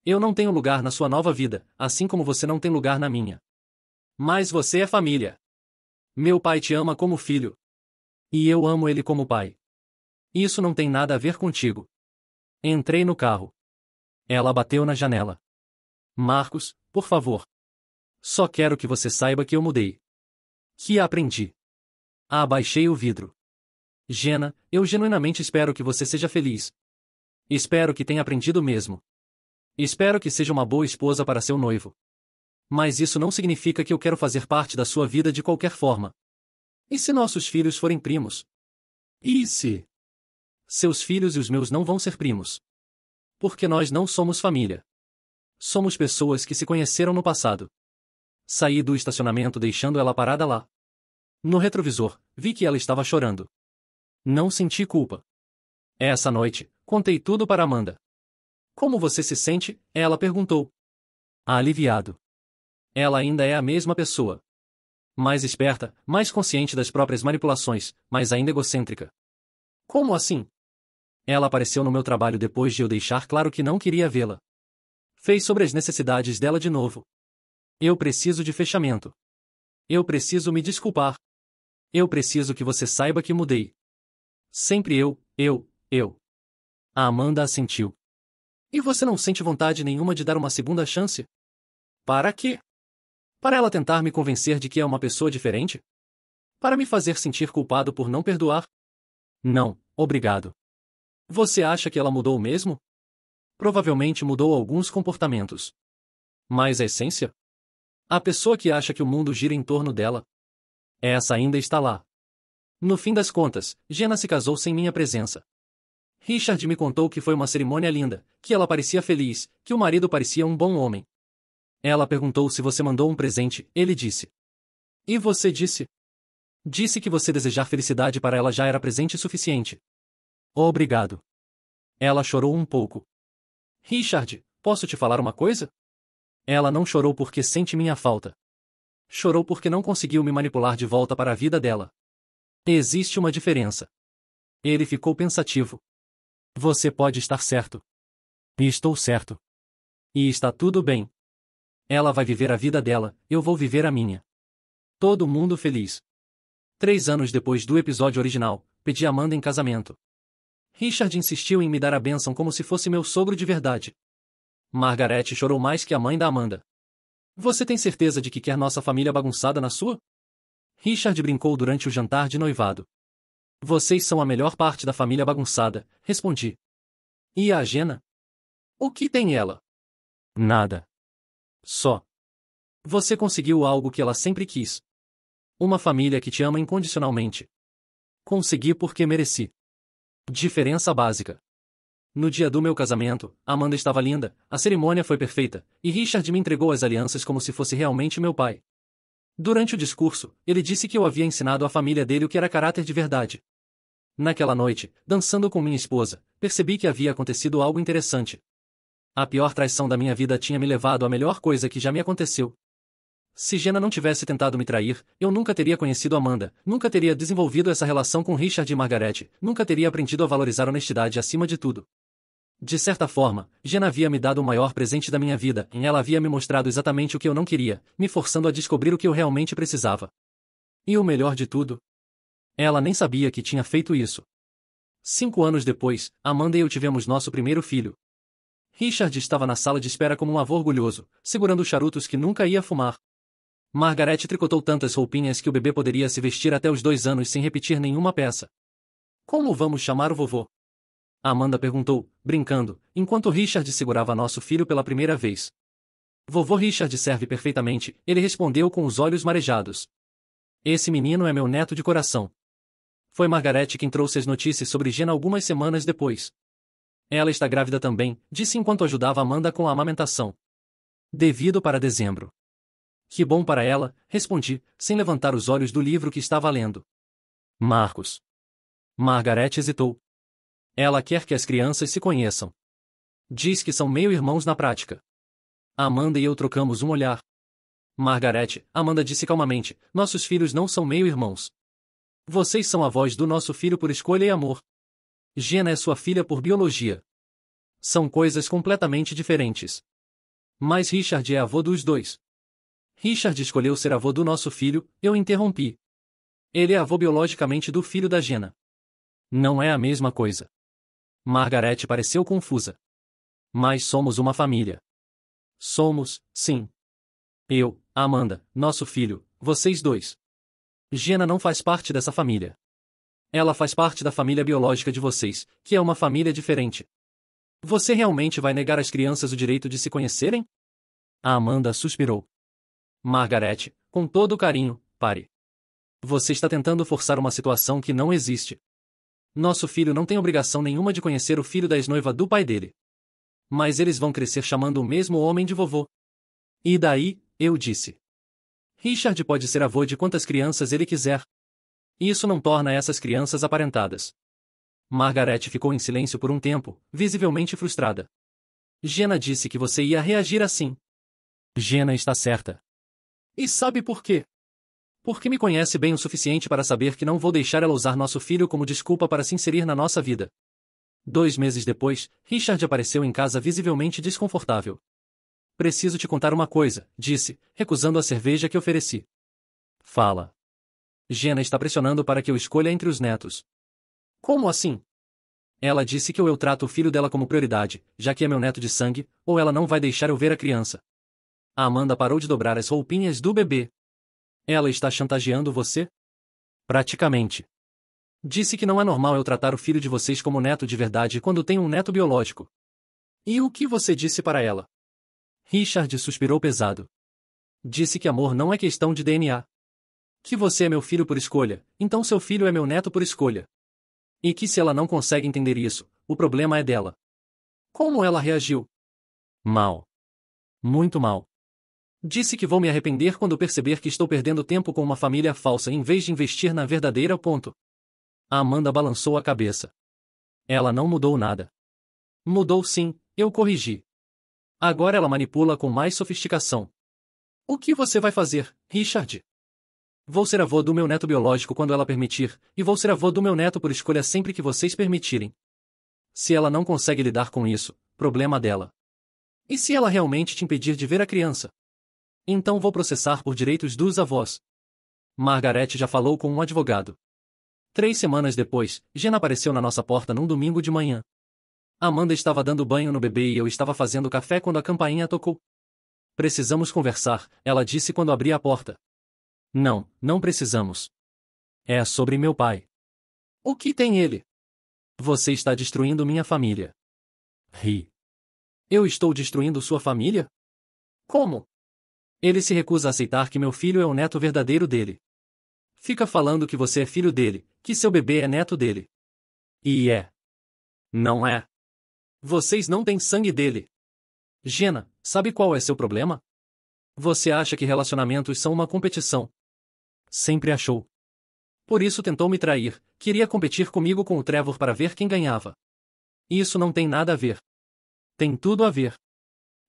Eu não tenho lugar na sua nova vida, assim como você não tem lugar na minha. Mas você é família. Meu pai te ama como filho. E eu amo ele como pai. Isso não tem nada a ver contigo. Entrei no carro. Ela bateu na janela. Marcos, por favor. Só quero que você saiba que eu mudei. Que aprendi. Abaixei o vidro. Jenna, eu genuinamente espero que você seja feliz. Espero que tenha aprendido mesmo. Espero que seja uma boa esposa para seu noivo. Mas isso não significa que eu quero fazer parte da sua vida de qualquer forma. E se nossos filhos forem primos? E se? Seus filhos e os meus não vão ser primos. Porque nós não somos família. Somos pessoas que se conheceram no passado. Saí do estacionamento deixando ela parada lá. No retrovisor, vi que ela estava chorando. Não senti culpa. Essa noite, contei tudo para Amanda. Como você se sente? Ela perguntou. Aliviado. Ela ainda é a mesma pessoa. Mais esperta, mais consciente das próprias manipulações, mas ainda egocêntrica. Como assim? Ela apareceu no meu trabalho depois de eu deixar claro que não queria vê-la. Fez sobre as necessidades dela de novo. Eu preciso de fechamento. Eu preciso me desculpar. Eu preciso que você saiba que mudei. Sempre eu. A Amanda assentiu. E você não sente vontade nenhuma de dar uma segunda chance? Para quê? Para ela tentar me convencer de que é uma pessoa diferente? Para me fazer sentir culpado por não perdoar? Não, obrigado. Você acha que ela mudou mesmo? Provavelmente mudou alguns comportamentos. Mas a essência? A pessoa que acha que o mundo gira em torno dela? Essa ainda está lá. No fim das contas, Jenna se casou sem minha presença. Richard me contou que foi uma cerimônia linda, que ela parecia feliz, que o marido parecia um bom homem. Ela perguntou se você mandou um presente, ele disse. E você disse? Disse que você desejar felicidade para ela já era presente suficiente. Obrigado. Ela chorou um pouco. Richard, posso te falar uma coisa? Ela não chorou porque sente minha falta. Chorou porque não conseguiu me manipular de volta para a vida dela. Existe uma diferença. Ele ficou pensativo. Você pode estar certo. E estou certo. E está tudo bem. Ela vai viver a vida dela, eu vou viver a minha. Todo mundo feliz. 3 anos depois do episódio original, pedi Amanda em casamento. Richard insistiu em me dar a bênção como se fosse meu sogro de verdade. Margaret chorou mais que a mãe da Amanda. Você tem certeza de que quer nossa família bagunçada na sua? Richard brincou durante o jantar de noivado. Vocês são a melhor parte da família bagunçada, respondi. E a Jenna? O que tem ela? Nada. Só. Você conseguiu algo que ela sempre quis. Uma família que te ama incondicionalmente. Consegui porque mereci. Diferença básica. No dia do meu casamento, Amanda estava linda, a cerimônia foi perfeita, e Richard me entregou as alianças como se fosse realmente meu pai. Durante o discurso, ele disse que eu havia ensinado à família dele o que era caráter de verdade. Naquela noite, dançando com minha esposa, percebi que havia acontecido algo interessante. A pior traição da minha vida tinha me levado à melhor coisa que já me aconteceu. Se Jenna não tivesse tentado me trair, eu nunca teria conhecido Amanda, nunca teria desenvolvido essa relação com Richard e Margaret, nunca teria aprendido a valorizar honestidade acima de tudo. De certa forma, Jenna havia me dado o maior presente da minha vida, e ela havia me mostrado exatamente o que eu não queria, me forçando a descobrir o que eu realmente precisava. E o melhor de tudo? Ela nem sabia que tinha feito isso. 5 anos depois, Amanda e eu tivemos nosso primeiro filho. Richard estava na sala de espera como um avô orgulhoso, segurando os charutos que nunca ia fumar. Margaret tricotou tantas roupinhas que o bebê poderia se vestir até os 2 anos sem repetir nenhuma peça. Como vamos chamar o vovô? Amanda perguntou, brincando, enquanto Richard segurava nosso filho pela primeira vez. Vovô Richard serve perfeitamente, ele respondeu com os olhos marejados. Esse menino é meu neto de coração. Foi Margaret quem trouxe as notícias sobre Jenna algumas semanas depois. Ela está grávida também, disse enquanto ajudava Amanda com a amamentação. Devido para dezembro. Que bom para ela, respondi, sem levantar os olhos do livro que estava lendo. Marcos. Margaret hesitou. Ela quer que as crianças se conheçam. Diz que são meio-irmãos na prática. Amanda e eu trocamos um olhar. Margaret, Amanda disse calmamente, nossos filhos não são meio-irmãos. Vocês são avós do nosso filho por escolha e amor. Jenna é sua filha por biologia. São coisas completamente diferentes. Mas Richard é avô dos dois. Richard escolheu ser avô do nosso filho, eu interrompi. Ele é avô biologicamente do filho da Jenna. Não é a mesma coisa. Margaret pareceu confusa. Mas somos uma família. Somos, sim. Eu, Amanda, nosso filho, vocês dois. Jenna não faz parte dessa família. Ela faz parte da família biológica de vocês, que é uma família diferente. Você realmente vai negar às crianças o direito de se conhecerem? A Amanda suspirou. Margaret, com todo o carinho, pare. Você está tentando forçar uma situação que não existe. Nosso filho não tem obrigação nenhuma de conhecer o filho da ex-noiva do pai dele. Mas eles vão crescer chamando o mesmo homem de vovô. E daí, eu disse. Richard pode ser avô de quantas crianças ele quiser. Isso não torna essas crianças aparentadas. Margaret ficou em silêncio por um tempo, visivelmente frustrada. Jenna disse que você ia reagir assim. Jenna está certa. E sabe por quê? Porque me conhece bem o suficiente para saber que não vou deixar ela usar nosso filho como desculpa para se inserir na nossa vida. 2 meses depois, Richard apareceu em casa visivelmente desconfortável. Preciso te contar uma coisa, disse, recusando a cerveja que ofereci. Fala. Jenna está pressionando para que eu escolha entre os netos. Como assim? Ela disse que ou eu trato o filho dela como prioridade, já que é meu neto de sangue, ou ela não vai deixar eu ver a criança. A Amanda parou de dobrar as roupinhas do bebê. Ela está chantageando você? Praticamente. Disse que não é normal eu tratar o filho de vocês como neto de verdade quando tenho um neto biológico. E o que você disse para ela? Richard suspirou pesado. Disse que amor não é questão de DNA. Que você é meu filho por escolha, então seu filho é meu neto por escolha. E que se ela não consegue entender isso, o problema é dela. Como ela reagiu? Mal. Muito mal. Disse que vou me arrepender quando perceber que estou perdendo tempo com uma família falsa em vez de investir na verdadeira. A Amanda balançou a cabeça. Ela não mudou nada. Mudou sim, eu corrigi. Agora ela manipula com mais sofisticação. O que você vai fazer, Richard? Vou ser avô do meu neto biológico quando ela permitir, e vou ser avô do meu neto por escolha sempre que vocês permitirem. Se ela não consegue lidar com isso, problema dela. E se ela realmente te impedir de ver a criança? Então vou processar por direitos dos avós. Margaret já falou com um advogado. 3 semanas depois, Jenna apareceu na nossa porta num domingo de manhã. Amanda estava dando banho no bebê e eu estava fazendo café quando a campainha tocou. Precisamos conversar, ela disse quando abri a porta. Não, não precisamos. É sobre meu pai. O que tem ele? Você está destruindo minha família. Ri. Eu estou destruindo sua família? Como? Ele se recusa a aceitar que meu filho é o neto verdadeiro dele. Fica falando que você é filho dele, que seu bebê é neto dele. E é. Não é. Vocês não têm sangue dele. Jenna, sabe qual é seu problema? Você acha que relacionamentos são uma competição. Sempre achou. Por isso tentou me trair, queria competir comigo com o Trevor para ver quem ganhava. Isso não tem nada a ver. Tem tudo a ver.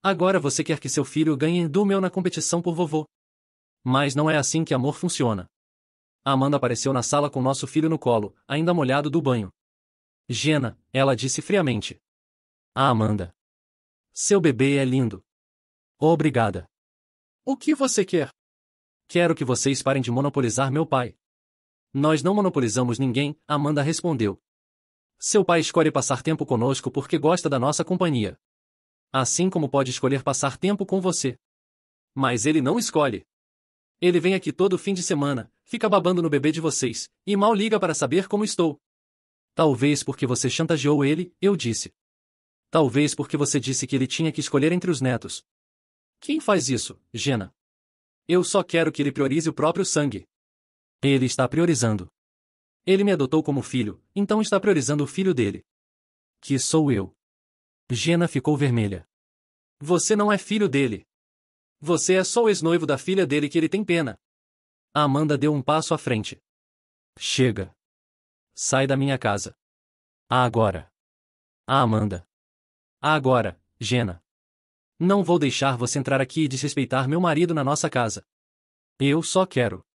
Agora você quer que seu filho ganhe do meu na competição por vovô. Mas não é assim que amor funciona. A Amanda apareceu na sala com nosso filho no colo, ainda molhado do banho. Jenna, ela disse friamente. Ah, Amanda. Seu bebê é lindo. Obrigada. O que você quer? Quero que vocês parem de monopolizar meu pai. Nós não monopolizamos ninguém, Amanda respondeu. Seu pai escolhe passar tempo conosco porque gosta da nossa companhia. Assim como pode escolher passar tempo com você. Mas ele não escolhe. Ele vem aqui todo fim de semana, fica babando no bebê de vocês, e mal liga para saber como estou. Talvez porque você chantageou ele, eu disse. Talvez porque você disse que ele tinha que escolher entre os netos. Quem faz isso, Jenna? Eu só quero que ele priorize o próprio sangue. Ele está priorizando. Ele me adotou como filho, então está priorizando o filho dele. Que sou eu. Jenna ficou vermelha. Você não é filho dele. Você é só o ex-noivo da filha dele que ele tem pena. A Amanda deu um passo à frente. Chega. Sai da minha casa. Agora. Amanda. Agora, Jenna. Não vou deixar você entrar aqui e desrespeitar meu marido na nossa casa. Eu só quero.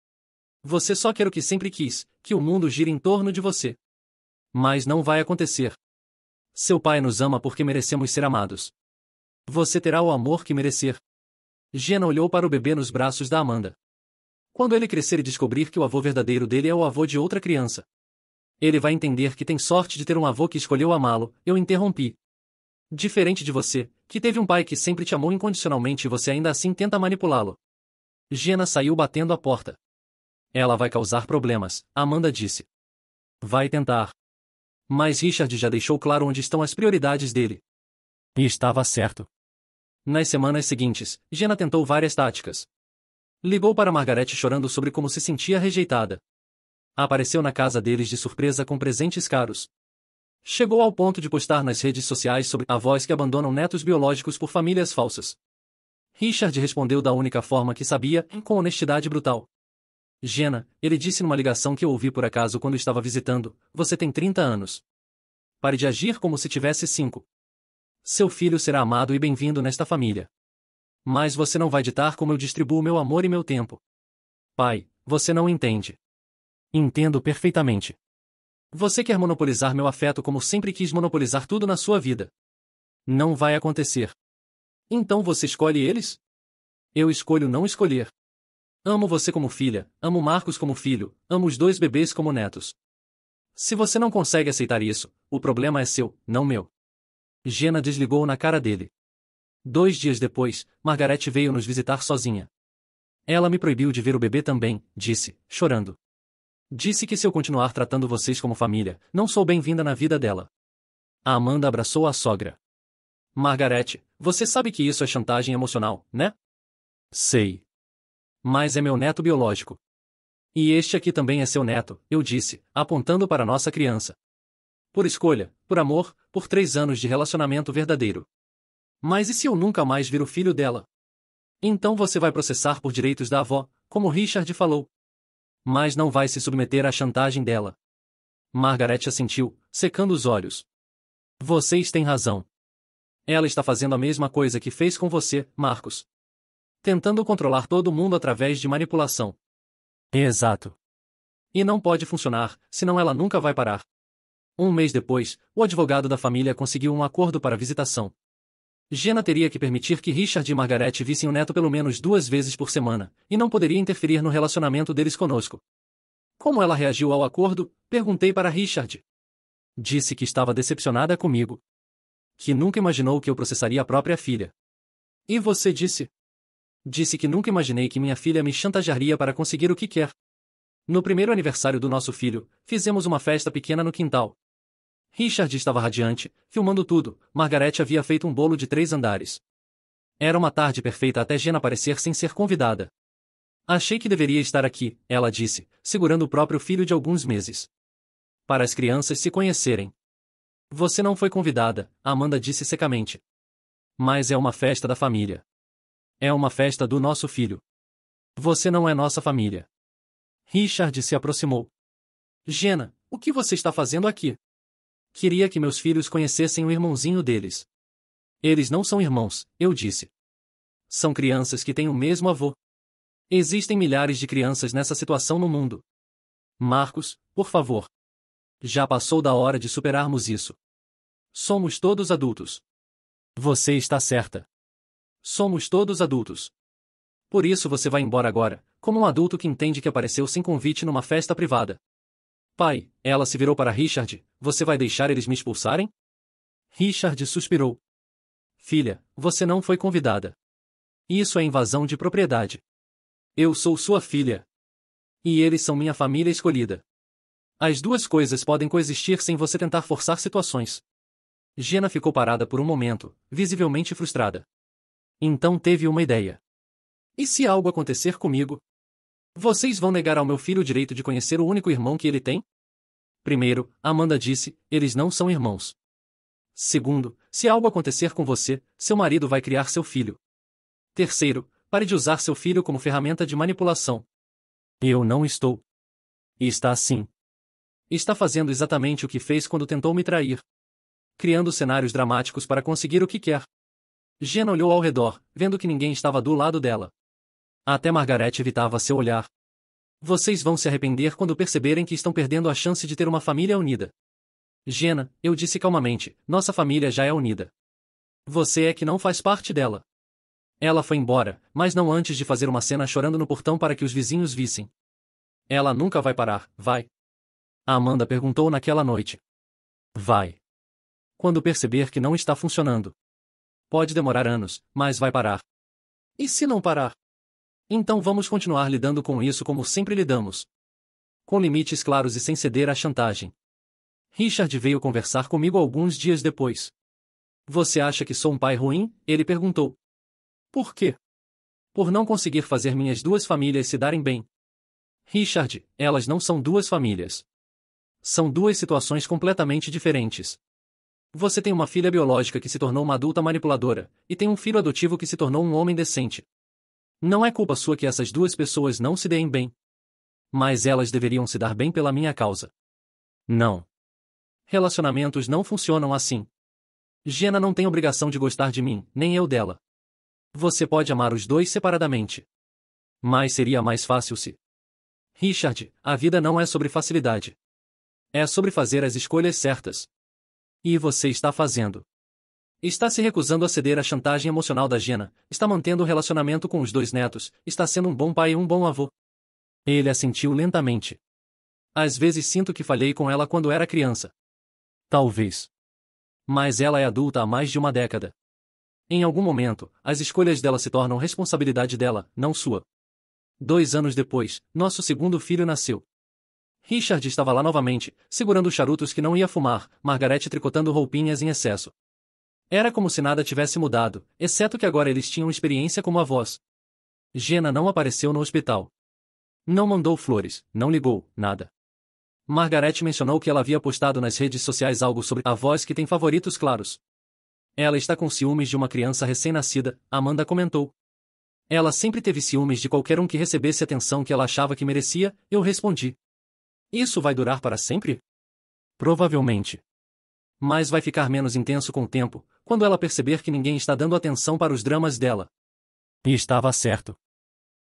Você só quer o que sempre quis, que o mundo gire em torno de você. Mas não vai acontecer. Seu pai nos ama porque merecemos ser amados. Você terá o amor que merecer. Jenna olhou para o bebê nos braços da Amanda. Quando ele crescer e descobrir que o avô verdadeiro dele é o avô de outra criança, ele vai entender que tem sorte de ter um avô que escolheu amá-lo. Eu interrompi. Diferente de você, que teve um pai que sempre te amou incondicionalmente e você ainda assim tenta manipulá-lo. Jenna saiu batendo a porta. Ela vai causar problemas, Amanda disse. Vai tentar. Mas Richard já deixou claro onde estão as prioridades dele. E estava certo. Nas semanas seguintes, Jenna tentou várias táticas. Ligou para Margaret chorando sobre como se sentia rejeitada. Apareceu na casa deles de surpresa com presentes caros. Chegou ao ponto de postar nas redes sociais sobre avós que abandonam netos biológicos por famílias falsas. Richard respondeu da única forma que sabia, com honestidade brutal. Jenna, ele disse numa ligação que eu ouvi por acaso quando estava visitando, você tem 30 anos. Pare de agir como se tivesse 5. Seu filho será amado e bem-vindo nesta família. Mas você não vai ditar como eu distribuo meu amor e meu tempo. Pai, você não entende. Entendo perfeitamente. Você quer monopolizar meu afeto como sempre quis monopolizar tudo na sua vida. Não vai acontecer. Então você escolhe eles? Eu escolho não escolher. Amo você como filha, amo Marcos como filho, amo os 2 bebês como netos. Se você não consegue aceitar isso, o problema é seu, não meu. Jenna desligou na cara dele. 2 dias depois, Margaret veio nos visitar sozinha. Ela me proibiu de ver o bebê também, disse, chorando. Disse que se eu continuar tratando vocês como família, não sou bem-vinda na vida dela. A Amanda abraçou a sogra. Margaret, você sabe que isso é chantagem emocional, né? Sei. Mas é meu neto biológico. E este aqui também é seu neto, eu disse, apontando para nossa criança. Por escolha, por amor, por 3 anos de relacionamento verdadeiro. Mas e se eu nunca mais vir o filho dela? Então você vai processar por direitos da avó, como Richard falou. Mas não vai se submeter à chantagem dela. Margaret assentiu, secando os olhos. Vocês têm razão. Ela está fazendo a mesma coisa que fez com você, Marcos. Tentando controlar todo mundo através de manipulação. Exato. E não pode funcionar, senão ela nunca vai parar. 1 mês depois, o advogado da família conseguiu um acordo para a visitação. Jenna teria que permitir que Richard e Margaret vissem o neto pelo menos 2 vezes por semana, e não poderia interferir no relacionamento deles conosco. Como ela reagiu ao acordo? Perguntei para Richard. Disse que estava decepcionada comigo. Que nunca imaginou que eu processaria a própria filha. E você disse? Disse que nunca imaginei que minha filha me chantagearia para conseguir o que quer. No primeiro aniversário do nosso filho, fizemos uma festa pequena no quintal. Richard estava radiante, filmando tudo. Margaret havia feito um bolo de 3 andares. Era uma tarde perfeita até Jenna aparecer sem ser convidada. Achei que deveria estar aqui, ela disse, segurando o próprio filho de alguns meses. Para as crianças se conhecerem. Você não foi convidada, Amanda disse secamente. Mas é uma festa da família. É uma festa do nosso filho. Você não é nossa família. Richard se aproximou. Jenna, o que você está fazendo aqui? Queria que meus filhos conhecessem o irmãozinho deles. Eles não são irmãos, eu disse. São crianças que têm o mesmo avô. Existem milhares de crianças nessa situação no mundo. Marcos, por favor. Já passou da hora de superarmos isso. Somos todos adultos. Você está certa. Somos todos adultos. Por isso você vai embora agora, como um adulto que entende que apareceu sem convite numa festa privada. Pai, ela se virou para Richard, você vai deixar eles me expulsarem? Richard suspirou. Filha, você não foi convidada. Isso é invasão de propriedade. Eu sou sua filha. E eles são minha família escolhida. As 2 coisas podem coexistir sem você tentar forçar situações. Jenna ficou parada por um momento, visivelmente frustrada. Então teve uma ideia. E se algo acontecer comigo? Vocês vão negar ao meu filho o direito de conhecer o único irmão que ele tem? Primeiro, Amanda disse, eles não são irmãos. Segundo, se algo acontecer com você, seu marido vai criar seu filho. Terceiro, pare de usar seu filho como ferramenta de manipulação. Eu não estou. Está sim. Está fazendo exatamente o que fez quando tentou me trair. Criando cenários dramáticos para conseguir o que quer. Jenna olhou ao redor, vendo que ninguém estava do lado dela. Até Margaret evitava seu olhar. Vocês vão se arrepender quando perceberem que estão perdendo a chance de ter uma família unida. Jenna, eu disse calmamente, nossa família já é unida. Você é que não faz parte dela. Ela foi embora, mas não antes de fazer uma cena chorando no portão para que os vizinhos vissem. Ela nunca vai parar, vai? A Amanda perguntou naquela noite. Vai. Quando perceber que não está funcionando. Pode demorar anos, mas vai parar. E se não parar? Então vamos continuar lidando com isso como sempre lidamos. Com limites claros e sem ceder à chantagem. Richard veio conversar comigo alguns dias depois. Você acha que sou um pai ruim? Ele perguntou. Por quê? Por não conseguir fazer minhas duas famílias se darem bem. Richard, elas não são duas famílias. São duas situações completamente diferentes. Você tem uma filha biológica que se tornou uma adulta manipuladora, e tem um filho adotivo que se tornou um homem decente. Não é culpa sua que essas duas pessoas não se deem bem. Mas elas deveriam se dar bem pela minha causa. Não. Relacionamentos não funcionam assim. Jenna não tem obrigação de gostar de mim, nem eu dela. Você pode amar os dois separadamente. Mas seria mais fácil se... Richard, a vida não é sobre facilidade. É sobre fazer as escolhas certas. E você está fazendo. Está se recusando a ceder à chantagem emocional da Jenna, está mantendo o relacionamento com os dois netos, está sendo um bom pai e um bom avô. Ele assentiu lentamente. Às vezes sinto que falhei com ela quando era criança. Talvez. Mas ela é adulta há mais de uma década. Em algum momento, as escolhas dela se tornam responsabilidade dela, não sua. 2 anos depois, nosso segundo filho nasceu. Richard estava lá novamente, segurando charutos que não ia fumar, Margaret tricotando roupinhas em excesso. Era como se nada tivesse mudado, exceto que agora eles tinham experiência como avós. Jenna não apareceu no hospital. Não mandou flores, não ligou, nada. Margaret mencionou que ela havia postado nas redes sociais algo sobre avós que têm favoritos claros. Ela está com ciúmes de uma criança recém-nascida, Amanda comentou. Ela sempre teve ciúmes de qualquer um que recebesse a atenção que ela achava que merecia, eu respondi. Isso vai durar para sempre? Provavelmente. Mas vai ficar menos intenso com o tempo, quando ela perceber que ninguém está dando atenção para os dramas dela. E estava certo.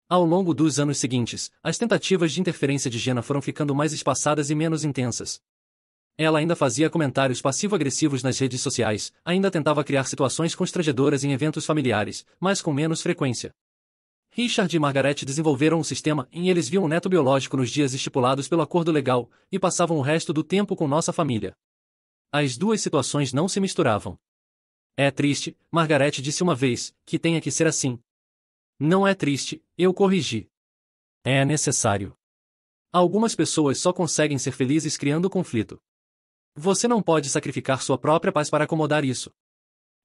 Ao longo dos anos seguintes, as tentativas de interferência de Jenna foram ficando mais espaçadas e menos intensas. Ela ainda fazia comentários passivo-agressivos nas redes sociais, ainda tentava criar situações constrangedoras em eventos familiares, mas com menos frequência. Richard e Margaret desenvolveram um sistema em eles viam um neto biológico nos dias estipulados pelo acordo legal, e passavam o resto do tempo com nossa família. As duas situações não se misturavam. É triste, Margaret disse uma vez, que tenha que ser assim. Não é triste, eu corrigi. É necessário. Algumas pessoas só conseguem ser felizes criando conflito. Você não pode sacrificar sua própria paz para acomodar isso.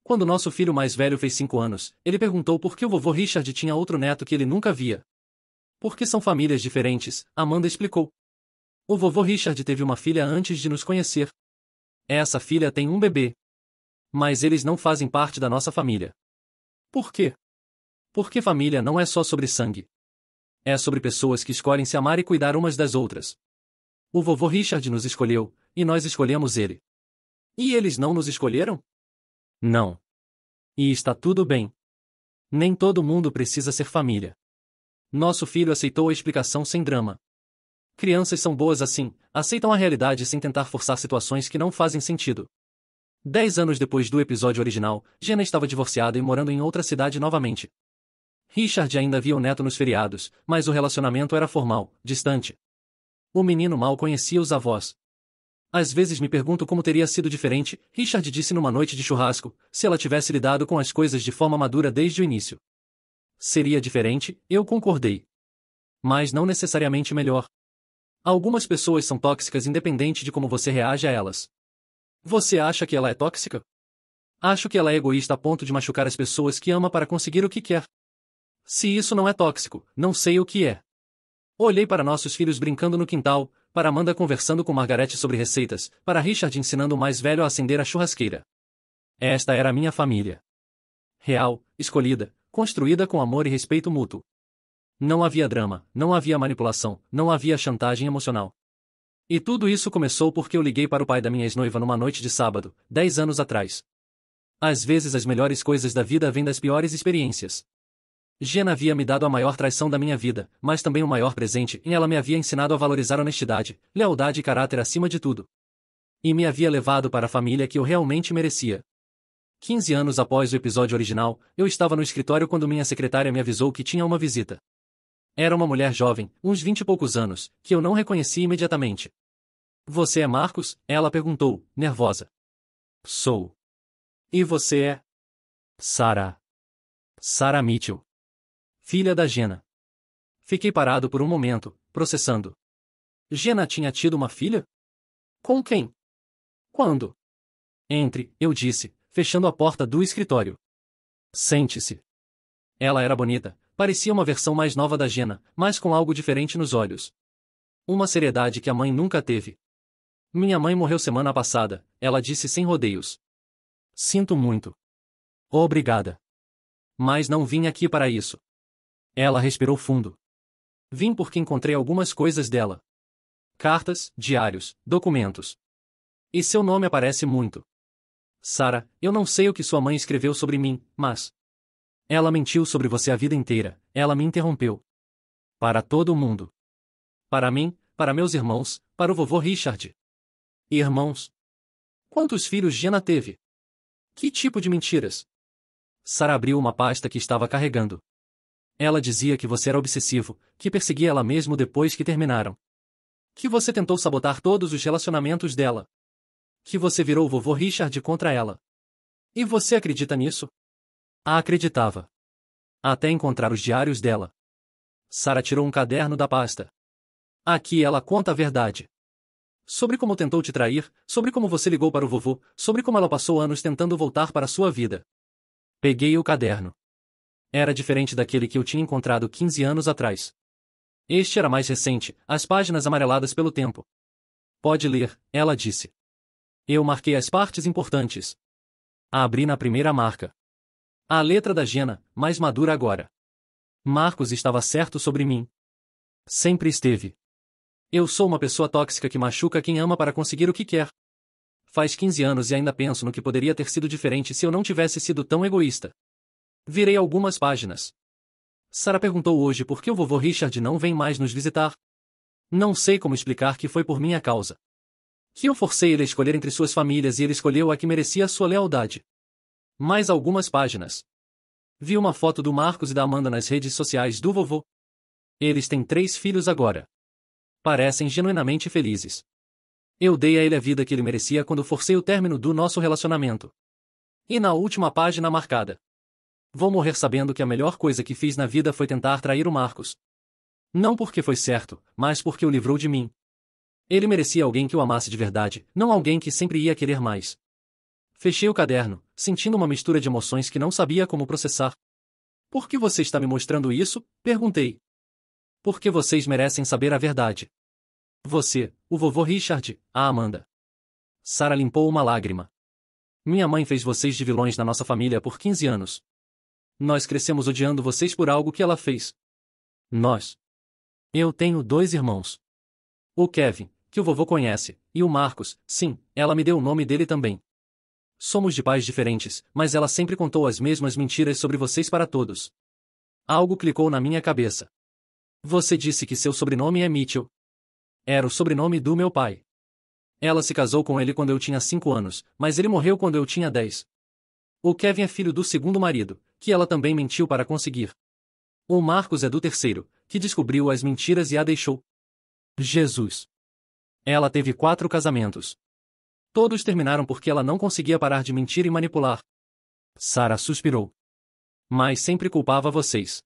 Quando nosso filho mais velho fez 5 anos, ele perguntou por que o vovô Richard tinha outro neto que ele nunca via. Porque são famílias diferentes, Amanda explicou. O vovô Richard teve uma filha antes de nos conhecer. Essa filha tem um bebê. Mas eles não fazem parte da nossa família. Por quê? Porque família não é só sobre sangue. É sobre pessoas que escolhem se amar e cuidar umas das outras. O vovô Richard nos escolheu, e nós escolhemos ele. E eles não nos escolheram? Não. E está tudo bem. Nem todo mundo precisa ser família. Nosso filho aceitou a explicação sem drama. Crianças são boas assim, aceitam a realidade sem tentar forçar situações que não fazem sentido. 10 anos depois do episódio original, Jenna estava divorciada e morando em outra cidade novamente. Richard ainda via o neto nos feriados, mas o relacionamento era formal, distante. O menino mal conhecia os avós. Às vezes me pergunto como teria sido diferente, Richard disse numa noite de churrasco, se ela tivesse lidado com as coisas de forma madura desde o início. Seria diferente, eu concordei. Mas não necessariamente melhor. Algumas pessoas são tóxicas independente de como você reage a elas. Você acha que ela é tóxica? Acho que ela é egoísta a ponto de machucar as pessoas que ama para conseguir o que quer. Se isso não é tóxico, não sei o que é. Olhei para nossos filhos brincando no quintal, para Amanda conversando com Margaret sobre receitas, para Richard ensinando o mais velho a acender a churrasqueira. Esta era a minha família. Real, escolhida, construída com amor e respeito mútuo. Não havia drama, não havia manipulação, não havia chantagem emocional. E tudo isso começou porque eu liguei para o pai da minha ex-noiva numa noite de sábado, 10 anos atrás. Às vezes as melhores coisas da vida vêm das piores experiências. Jenna havia me dado a maior traição da minha vida, mas também o maior presente, e ela me havia ensinado a valorizar honestidade, lealdade e caráter acima de tudo. E me havia levado para a família que eu realmente merecia. 15 anos após o episódio original, eu estava no escritório quando minha secretária me avisou que tinha uma visita. Era uma mulher jovem, uns 20 e poucos anos, que eu não reconheci imediatamente. Você é Marcos? Ela perguntou, nervosa. Sou. E você é? Sarah. Sarah Mitchell. Filha da Jenna. Fiquei parado por um momento, processando. Jenna tinha tido uma filha? Com quem? Quando? Entre, eu disse, fechando a porta do escritório. Sente-se. Ela era bonita, parecia uma versão mais nova da Jenna, mas com algo diferente nos olhos. Uma seriedade que a mãe nunca teve. Minha mãe morreu semana passada, ela disse sem rodeios. Sinto muito. Obrigada. Mas não vim aqui para isso. Ela respirou fundo. Vim porque encontrei algumas coisas dela. Cartas, diários, documentos. E seu nome aparece muito. Sarah, eu não sei o que sua mãe escreveu sobre mim, mas... Ela mentiu sobre você a vida inteira, ela me interrompeu. Para todo mundo. Para mim, para meus irmãos, para o vovô Richard. Irmãos? Quantos filhos Jenna teve? Que tipo de mentiras? Sarah abriu uma pasta que estava carregando. Ela dizia que você era obsessivo, que perseguia ela mesmo depois que terminaram. Que você tentou sabotar todos os relacionamentos dela. Que você virou o vovô Richard contra ela. E você acredita nisso? Acreditava. Até encontrar os diários dela. Sarah tirou um caderno da pasta. Aqui ela conta a verdade. Sobre como tentou te trair, sobre como você ligou para o vovô, sobre como ela passou anos tentando voltar para sua vida. Peguei o caderno. Era diferente daquele que eu tinha encontrado 15 anos atrás. Este era mais recente, as páginas amareladas pelo tempo. Pode ler, ela disse. Eu marquei as partes importantes. Abri na primeira marca. A letra da Jenna, mais madura agora. Marcos estava certo sobre mim. Sempre esteve. Eu sou uma pessoa tóxica que machuca quem ama para conseguir o que quer. Faz 15 anos e ainda penso no que poderia ter sido diferente se eu não tivesse sido tão egoísta. Virei algumas páginas. Sarah perguntou hoje por que o vovô Richard não vem mais nos visitar. Não sei como explicar que foi por minha causa. Que eu forcei ele a escolher entre suas famílias e ele escolheu a que merecia sua lealdade. Mais algumas páginas. Vi uma foto do Marcos e da Amanda nas redes sociais do vovô. Eles têm 3 filhos agora. Parecem genuinamente felizes. Eu dei a ele a vida que ele merecia quando forcei o término do nosso relacionamento. E na última página marcada. Vou morrer sabendo que a melhor coisa que fiz na vida foi tentar trair o Marcos. Não porque foi certo, mas porque o livrou de mim. Ele merecia alguém que o amasse de verdade, não alguém que sempre ia querer mais. Fechei o caderno, sentindo uma mistura de emoções que não sabia como processar. Por que você está me mostrando isso? Perguntei. Porque vocês merecem saber a verdade. Você, o vovô Richard, a Amanda. Sarah limpou uma lágrima. Minha mãe fez vocês de vilões na nossa família por 15 anos. Nós crescemos odiando vocês por algo que ela fez. Nós. Eu tenho 2 irmãos. O Kevin, que o vovô conhece, e o Marcos, sim, ela me deu o nome dele também. Somos de pais diferentes, mas ela sempre contou as mesmas mentiras sobre vocês para todos. Algo clicou na minha cabeça. Você disse que seu sobrenome é Mitchell. Era o sobrenome do meu pai. Ela se casou com ele quando eu tinha 5 anos, mas ele morreu quando eu tinha 10. O Kevin é filho do segundo marido, que ela também mentiu para conseguir. O Marcos é do terceiro, que descobriu as mentiras e a deixou. Jesus! Ela teve 4 casamentos. Todos terminaram porque ela não conseguia parar de mentir e manipular. Sarah suspirou. Mas sempre culpava vocês.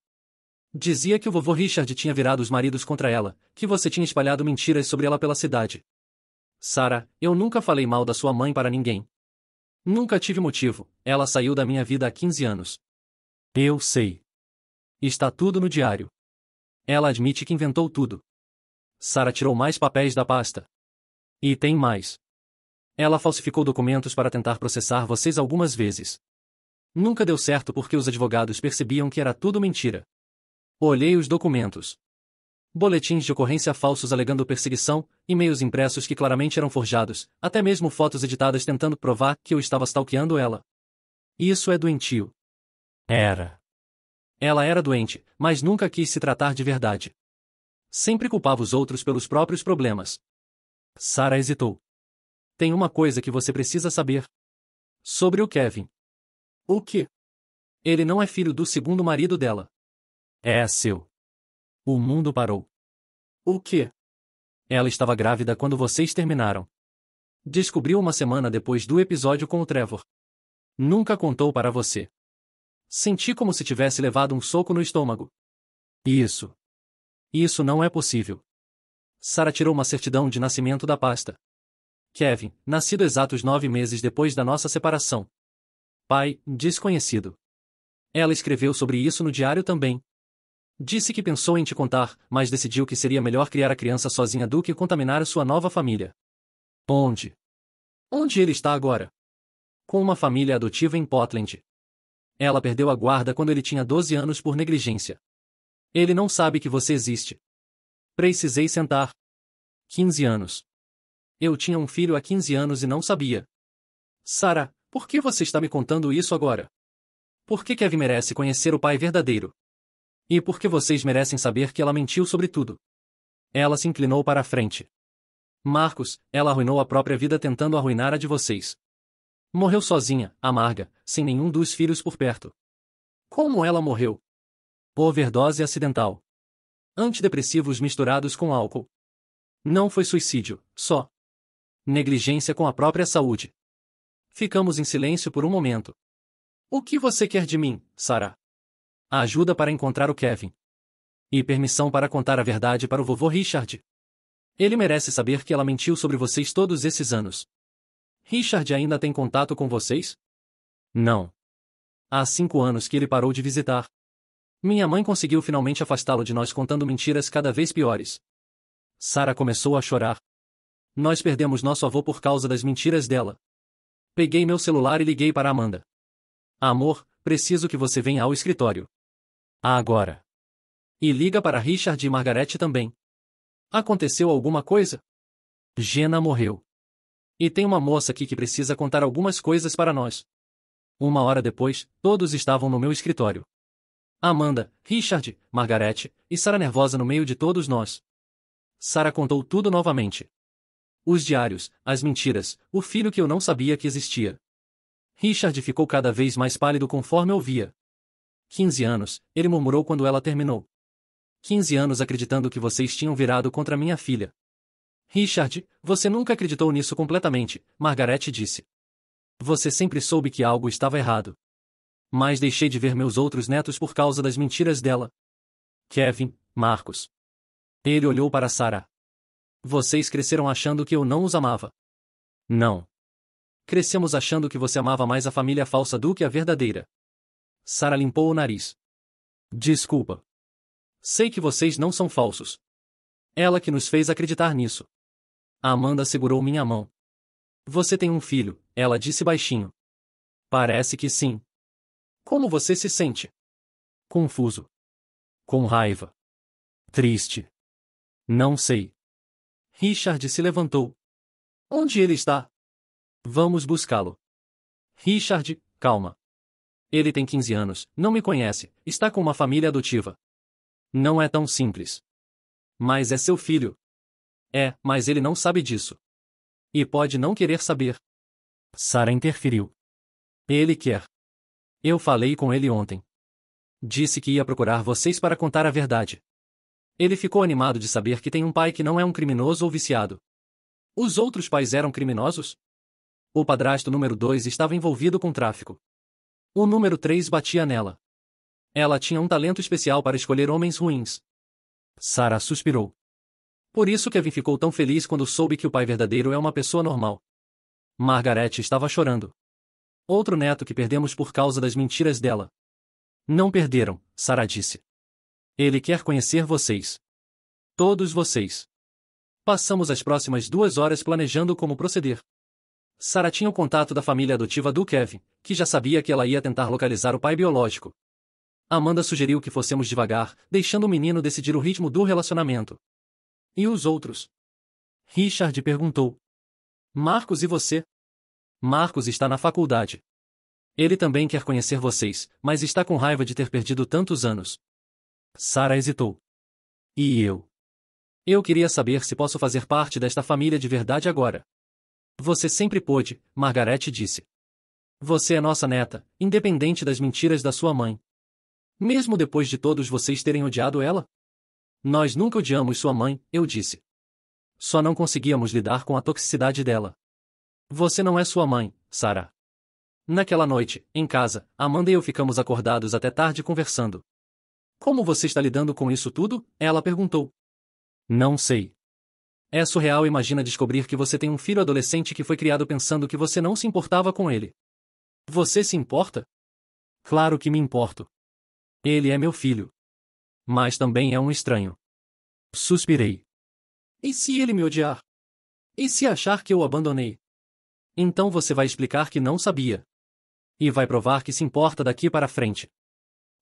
Dizia que o vovô Richard tinha virado os maridos contra ela, que você tinha espalhado mentiras sobre ela pela cidade. Sarah, eu nunca falei mal da sua mãe para ninguém. Nunca tive motivo, ela saiu da minha vida há 15 anos. Eu sei. Está tudo no diário. Ela admite que inventou tudo. Sarah tirou mais papéis da pasta. E tem mais. Ela falsificou documentos para tentar processar vocês algumas vezes. Nunca deu certo porque os advogados percebiam que era tudo mentira. Olhei os documentos. Boletins de ocorrência falsos alegando perseguição, e-mails impressos que claramente eram forjados, até mesmo fotos editadas tentando provar que eu estava stalkeando ela. Isso é doentio. Era. Ela era doente, mas nunca quis se tratar de verdade. Sempre culpava os outros pelos próprios problemas. Sarah hesitou. Tem uma coisa que você precisa saber. Sobre o Kevin. O quê? Ele não é filho do segundo marido dela. É seu. O mundo parou. O quê? Ela estava grávida quando vocês terminaram. Descobriu uma semana depois do episódio com o Trevor. Nunca contou para você. Senti como se tivesse levado um soco no estômago. Isso. Isso não é possível. Sarah tirou uma certidão de nascimento da pasta. Kevin, nascido exatos 9 meses depois da nossa separação. Pai, desconhecido. Ela escreveu sobre isso no diário também. Disse que pensou em te contar, mas decidiu que seria melhor criar a criança sozinha do que contaminar a sua nova família. Onde? Onde ele está agora? Com uma família adotiva em Portland. Ela perdeu a guarda quando ele tinha 12 anos por negligência. Ele não sabe que você existe. Precisei sentar. 15 anos. Eu tinha um filho há 15 anos e não sabia. Sarah, por que você está me contando isso agora? Por que Kevin merece conhecer o pai verdadeiro? E por que vocês merecem saber que ela mentiu sobre tudo? Ela se inclinou para a frente. Marcos, ela arruinou a própria vida tentando arruinar a de vocês. Morreu sozinha, amarga, sem nenhum dos filhos por perto. Como ela morreu? Overdose acidental. Antidepressivos misturados com álcool. Não foi suicídio, só negligência com a própria saúde. Ficamos em silêncio por um momento. O que você quer de mim, Sarah? Ajuda para encontrar o Kevin. E permissão para contar a verdade para o vovô Richard. Ele merece saber que ela mentiu sobre vocês todos esses anos. Richard ainda tem contato com vocês? Não. Há 5 anos que ele parou de visitar. Minha mãe conseguiu finalmente afastá-lo de nós contando mentiras cada vez piores. Sarah começou a chorar. Nós perdemos nosso avô por causa das mentiras dela. Peguei meu celular e liguei para Amanda. Amor, preciso que você venha ao escritório. Agora. E liga para Richard e Margaret também. Aconteceu alguma coisa? Jenna morreu. E tem uma moça aqui que precisa contar algumas coisas para nós. 1 hora depois, todos estavam no meu escritório. Amanda, Richard, Margaret e Sarah nervosa no meio de todos nós. Sarah contou tudo novamente. Os diários, as mentiras, o filho que eu não sabia que existia. Richard ficou cada vez mais pálido conforme ouvia. 15 anos, ele murmurou quando ela terminou. 15 anos acreditando que vocês tinham virado contra minha filha. Richard, você nunca acreditou nisso completamente, Margaret disse. Você sempre soube que algo estava errado. Mas deixei de ver meus outros netos por causa das mentiras dela. Kevin, Marcos. Ele olhou para Sarah. Vocês cresceram achando que eu não os amava. Não. Crescemos achando que você amava mais a família falsa do que a verdadeira. Sarah limpou o nariz. Desculpa. Sei que vocês não são falsos. Ela que nos fez acreditar nisso. Amanda segurou minha mão. Você tem um filho, ela disse baixinho. Parece que sim. Como você se sente? Confuso. Com raiva. Triste. Não sei. Richard se levantou. Onde ele está? Vamos buscá-lo. Richard, calma. Ele tem 15 anos, não me conhece, está com uma família adotiva. Não é tão simples. Mas é seu filho. É, mas ele não sabe disso. E pode não querer saber. Sarah interferiu. Ele quer. Eu falei com ele ontem. Disse que ia procurar vocês para contar a verdade. Ele ficou animado de saber que tem um pai que não é um criminoso ou viciado. Os outros pais eram criminosos? O padrasto número 2 estava envolvido com tráfico. O número 3 batia nela. Ela tinha um talento especial para escolher homens ruins. Sarah suspirou. Por isso Kevin ficou tão feliz quando soube que o pai verdadeiro é uma pessoa normal. Margaret estava chorando. Outro neto que perdemos por causa das mentiras dela. Não perderam, Sarah disse. Ele quer conhecer vocês. Todos vocês. Passamos as próximas 2 horas planejando como proceder. Sarah tinha o contato da família adotiva do Kevin, que já sabia que ela ia tentar localizar o pai biológico. Amanda sugeriu que fossemos devagar, deixando o menino decidir o ritmo do relacionamento. E os outros? Richard perguntou. Marcos e você? Marcos está na faculdade. Ele também quer conhecer vocês, mas está com raiva de ter perdido tantos anos. Sarah hesitou. E eu? Eu queria saber se posso fazer parte desta família de verdade agora. Você sempre pôde, Margaret disse. Você é nossa neta, independente das mentiras da sua mãe. Mesmo depois de todos vocês terem odiado ela? Nós nunca odiamos sua mãe, eu disse. Só não conseguíamos lidar com a toxicidade dela. Você não é sua mãe, Sarah. Naquela noite, em casa, Amanda e eu ficamos acordados até tarde conversando. Como você está lidando com isso tudo? Ela perguntou. Não sei. É surreal. Imagina descobrir que você tem um filho adolescente que foi criado pensando que você não se importava com ele. Você se importa? Claro que me importo. Ele é meu filho. Mas também é um estranho. Suspirei. E se ele me odiar? E se achar que eu o abandonei? Então você vai explicar que não sabia. E vai provar que se importa daqui para frente.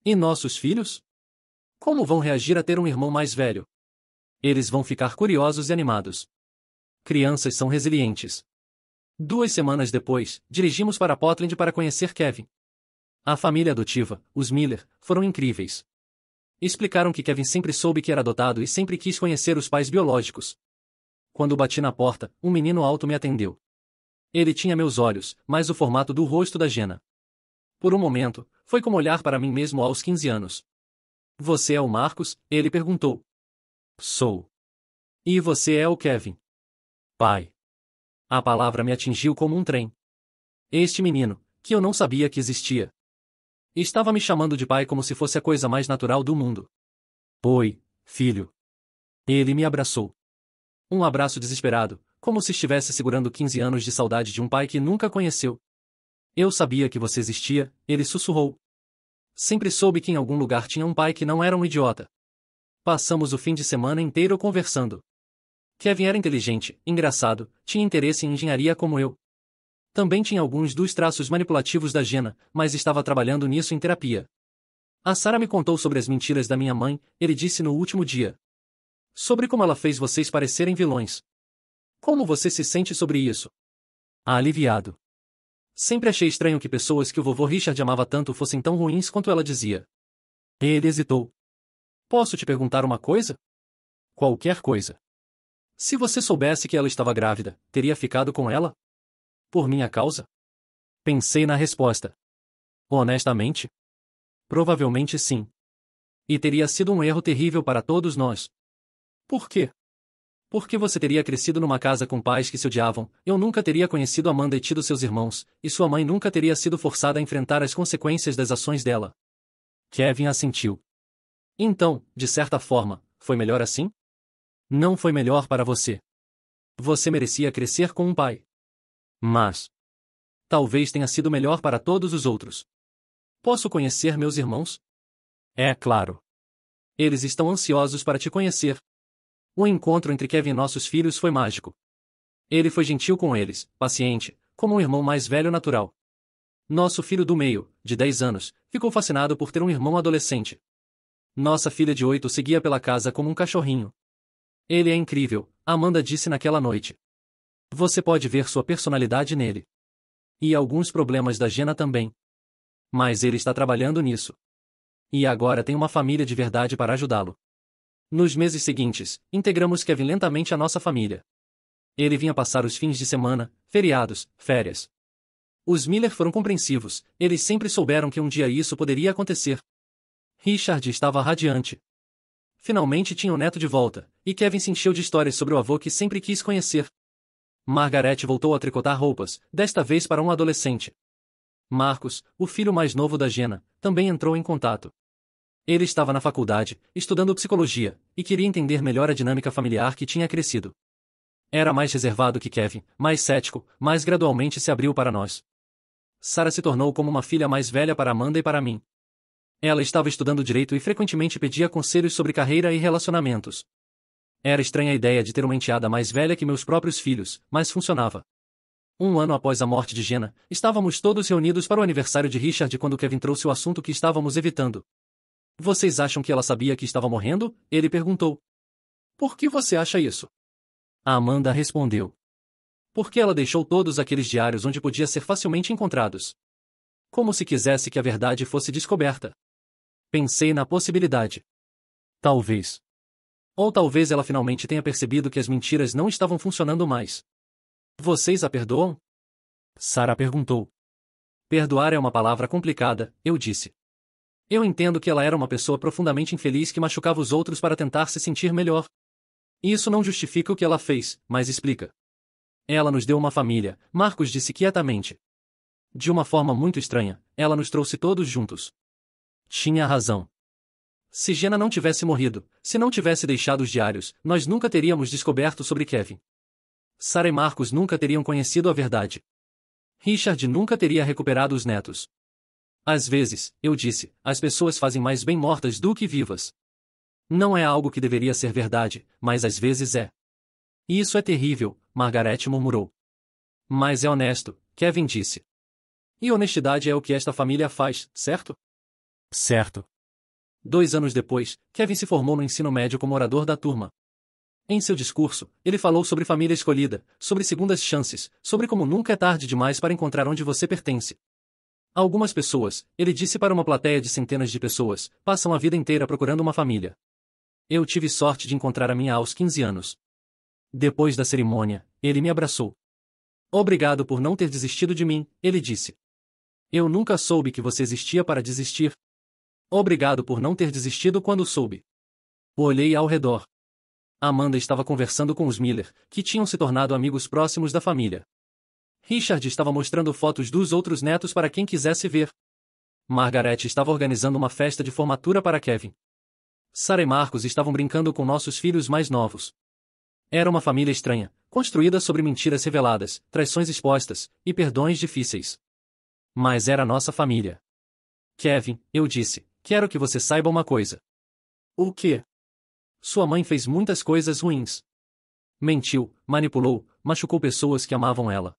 E nossos filhos? Como vão reagir a ter um irmão mais velho? Eles vão ficar curiosos e animados. Crianças são resilientes. 2 semanas depois, dirigimos para Portland para conhecer Kevin. A família adotiva, os Miller, foram incríveis. Explicaram que Kevin sempre soube que era adotado e sempre quis conhecer os pais biológicos. Quando bati na porta, um menino alto me atendeu. Ele tinha meus olhos, mas o formato do rosto da Jenna. Por um momento, foi como olhar para mim mesmo aos 15 anos. Você é o Marcos? Ele perguntou. Sou. E você é o Kevin? Pai. A palavra me atingiu como um trem. Este menino, que eu não sabia que existia, estava me chamando de pai como se fosse a coisa mais natural do mundo. Oi, filho. Ele me abraçou. Um abraço desesperado, como se estivesse segurando 15 anos de saudade de um pai que nunca conheceu. Eu sabia que você existia, ele sussurrou. Sempre soube que em algum lugar tinha um pai que não era um idiota. Passamos o fim de semana inteiro conversando. Kevin era inteligente, engraçado, tinha interesse em engenharia como eu. Também tinha alguns dos traços manipulativos da Jenna, mas estava trabalhando nisso em terapia. A Sarah me contou sobre as mentiras da minha mãe, ele disse no último dia. Sobre como ela fez vocês parecerem vilões. Como você se sente sobre isso? Aliviado. Sempre achei estranho que pessoas que o vovô Richard amava tanto fossem tão ruins quanto ela dizia. Ele hesitou. Posso te perguntar uma coisa? Qualquer coisa. Se você soubesse que ela estava grávida, teria ficado com ela? Por minha causa? Pensei na resposta. Honestamente? Provavelmente sim. E teria sido um erro terrível para todos nós. Por quê? Porque você teria crescido numa casa com pais que se odiavam, eu nunca teria conhecido Amanda e tido seus irmãos, e sua mãe nunca teria sido forçada a enfrentar as consequências das ações dela. Kevin assentiu. Então, de certa forma, foi melhor assim? Não foi melhor para você. Você merecia crescer com um pai. Mas talvez tenha sido melhor para todos os outros. Posso conhecer meus irmãos? É claro. Eles estão ansiosos para te conhecer. O encontro entre Kevin e nossos filhos foi mágico. Ele foi gentil com eles, paciente, como um irmão mais velho natural. Nosso filho do meio, de 10 anos, ficou fascinado por ter um irmão adolescente. Nossa filha de 8 seguia pela casa como um cachorrinho. Ele é incrível, Amanda disse naquela noite. Você pode ver sua personalidade nele. E alguns problemas da Jenna também. Mas ele está trabalhando nisso. E agora tem uma família de verdade para ajudá-lo. Nos meses seguintes, integramos Kevin lentamente à nossa família. Ele vinha passar os fins de semana, feriados, férias. Os Miller foram compreensivos, eles sempre souberam que um dia isso poderia acontecer. Richard estava radiante. Finalmente tinha o neto de volta, e Kevin se encheu de histórias sobre o avô que sempre quis conhecer. Margaret voltou a tricotar roupas, desta vez para um adolescente. Marcos, o filho mais novo da Jenna, também entrou em contato. Ele estava na faculdade, estudando psicologia, e queria entender melhor a dinâmica familiar que tinha crescido. Era mais reservado que Kevin, mais cético, mas gradualmente se abriu para nós. Sarah se tornou como uma filha mais velha para Amanda e para mim. Ela estava estudando direito e frequentemente pedia conselhos sobre carreira e relacionamentos. Era estranha a ideia de ter uma enteada mais velha que meus próprios filhos, mas funcionava. 1 ano após a morte de Jenna, estávamos todos reunidos para o aniversário de Richard quando Kevin trouxe o assunto que estávamos evitando. Vocês acham que ela sabia que estava morrendo? Ele perguntou. Por que você acha isso? A Amanda respondeu. Porque ela deixou todos aqueles diários onde podia ser facilmente encontrados. Como se quisesse que a verdade fosse descoberta. Pensei na possibilidade. Talvez. Ou talvez ela finalmente tenha percebido que as mentiras não estavam funcionando mais. Vocês a perdoam? Sarah perguntou. Perdoar é uma palavra complicada, eu disse. Eu entendo que ela era uma pessoa profundamente infeliz que machucava os outros para tentar se sentir melhor. Isso não justifica o que ela fez, mas explica. Ela nos deu uma família, Marcos disse quietamente. De uma forma muito estranha, ela nos trouxe todos juntos. Tinha razão. Se Jenna não tivesse morrido, se não tivesse deixado os diários, nós nunca teríamos descoberto sobre Kevin. Sarah e Marcos nunca teriam conhecido a verdade. Richard nunca teria recuperado os netos. Às vezes, eu disse, as pessoas fazem mais bem mortas do que vivas. Não é algo que deveria ser verdade, mas às vezes é. E isso é terrível, Margaret murmurou. Mas é honesto, Kevin disse. E honestidade é o que esta família faz, certo? Certo. 2 anos depois, Kevin se formou no ensino médio como orador da turma. Em seu discurso, ele falou sobre família escolhida, sobre segundas chances, sobre como nunca é tarde demais para encontrar onde você pertence. Algumas pessoas, ele disse para uma plateia de centenas de pessoas, passam a vida inteira procurando uma família. Eu tive sorte de encontrar a minha aos 15 anos. Depois da cerimônia, ele me abraçou. Obrigado por não ter desistido de mim, ele disse. Eu nunca soube que você existia para desistir. Obrigado por não ter desistido quando soube. Olhei ao redor. Amanda estava conversando com os Miller, que tinham se tornado amigos próximos da família. Richard estava mostrando fotos dos outros netos para quem quisesse ver. Margaret estava organizando uma festa de formatura para Kevin. Sarah e Marcos estavam brincando com nossos filhos mais novos. Era uma família estranha, construída sobre mentiras reveladas, traições expostas, e perdões difíceis. Mas era nossa família. Kevin, eu disse, quero que você saiba uma coisa. O quê? Sua mãe fez muitas coisas ruins. Mentiu, manipulou, machucou pessoas que amavam ela.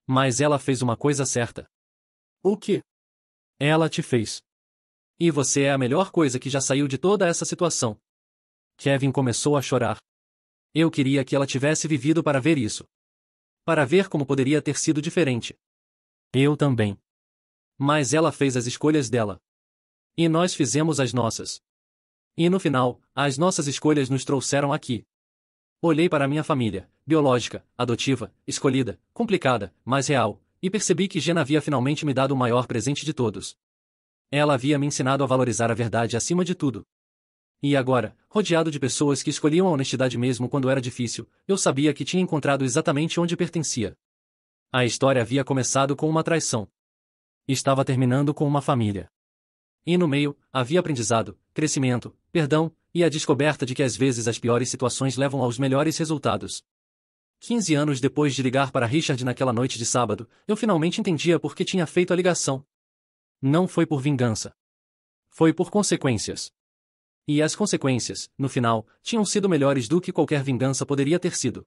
Mas ela fez uma coisa certa. O quê? Ela te fez. E você é a melhor coisa que já saiu de toda essa situação. Kevin começou a chorar. Eu queria que ela tivesse vivido para ver isso. Para ver como poderia ter sido diferente. Eu também. Mas ela fez as escolhas dela. E nós fizemos as nossas. E no final, as nossas escolhas nos trouxeram aqui. Olhei para minha família, biológica, adotiva, escolhida, complicada, mas real, e percebi que Jenna havia finalmente me dado o maior presente de todos. Ela havia me ensinado a valorizar a verdade acima de tudo. E agora, rodeado de pessoas que escolhiam a honestidade mesmo quando era difícil, eu sabia que tinha encontrado exatamente onde pertencia. A história havia começado com uma traição. Estava terminando com uma família. E no meio, havia aprendizado, crescimento, perdão, e a descoberta de que às vezes as piores situações levam aos melhores resultados. 15 anos depois de ligar para Richard naquela noite de sábado, eu finalmente entendia por que tinha feito a ligação. Não foi por vingança. Foi por consequências. E as consequências, no final, tinham sido melhores do que qualquer vingança poderia ter sido.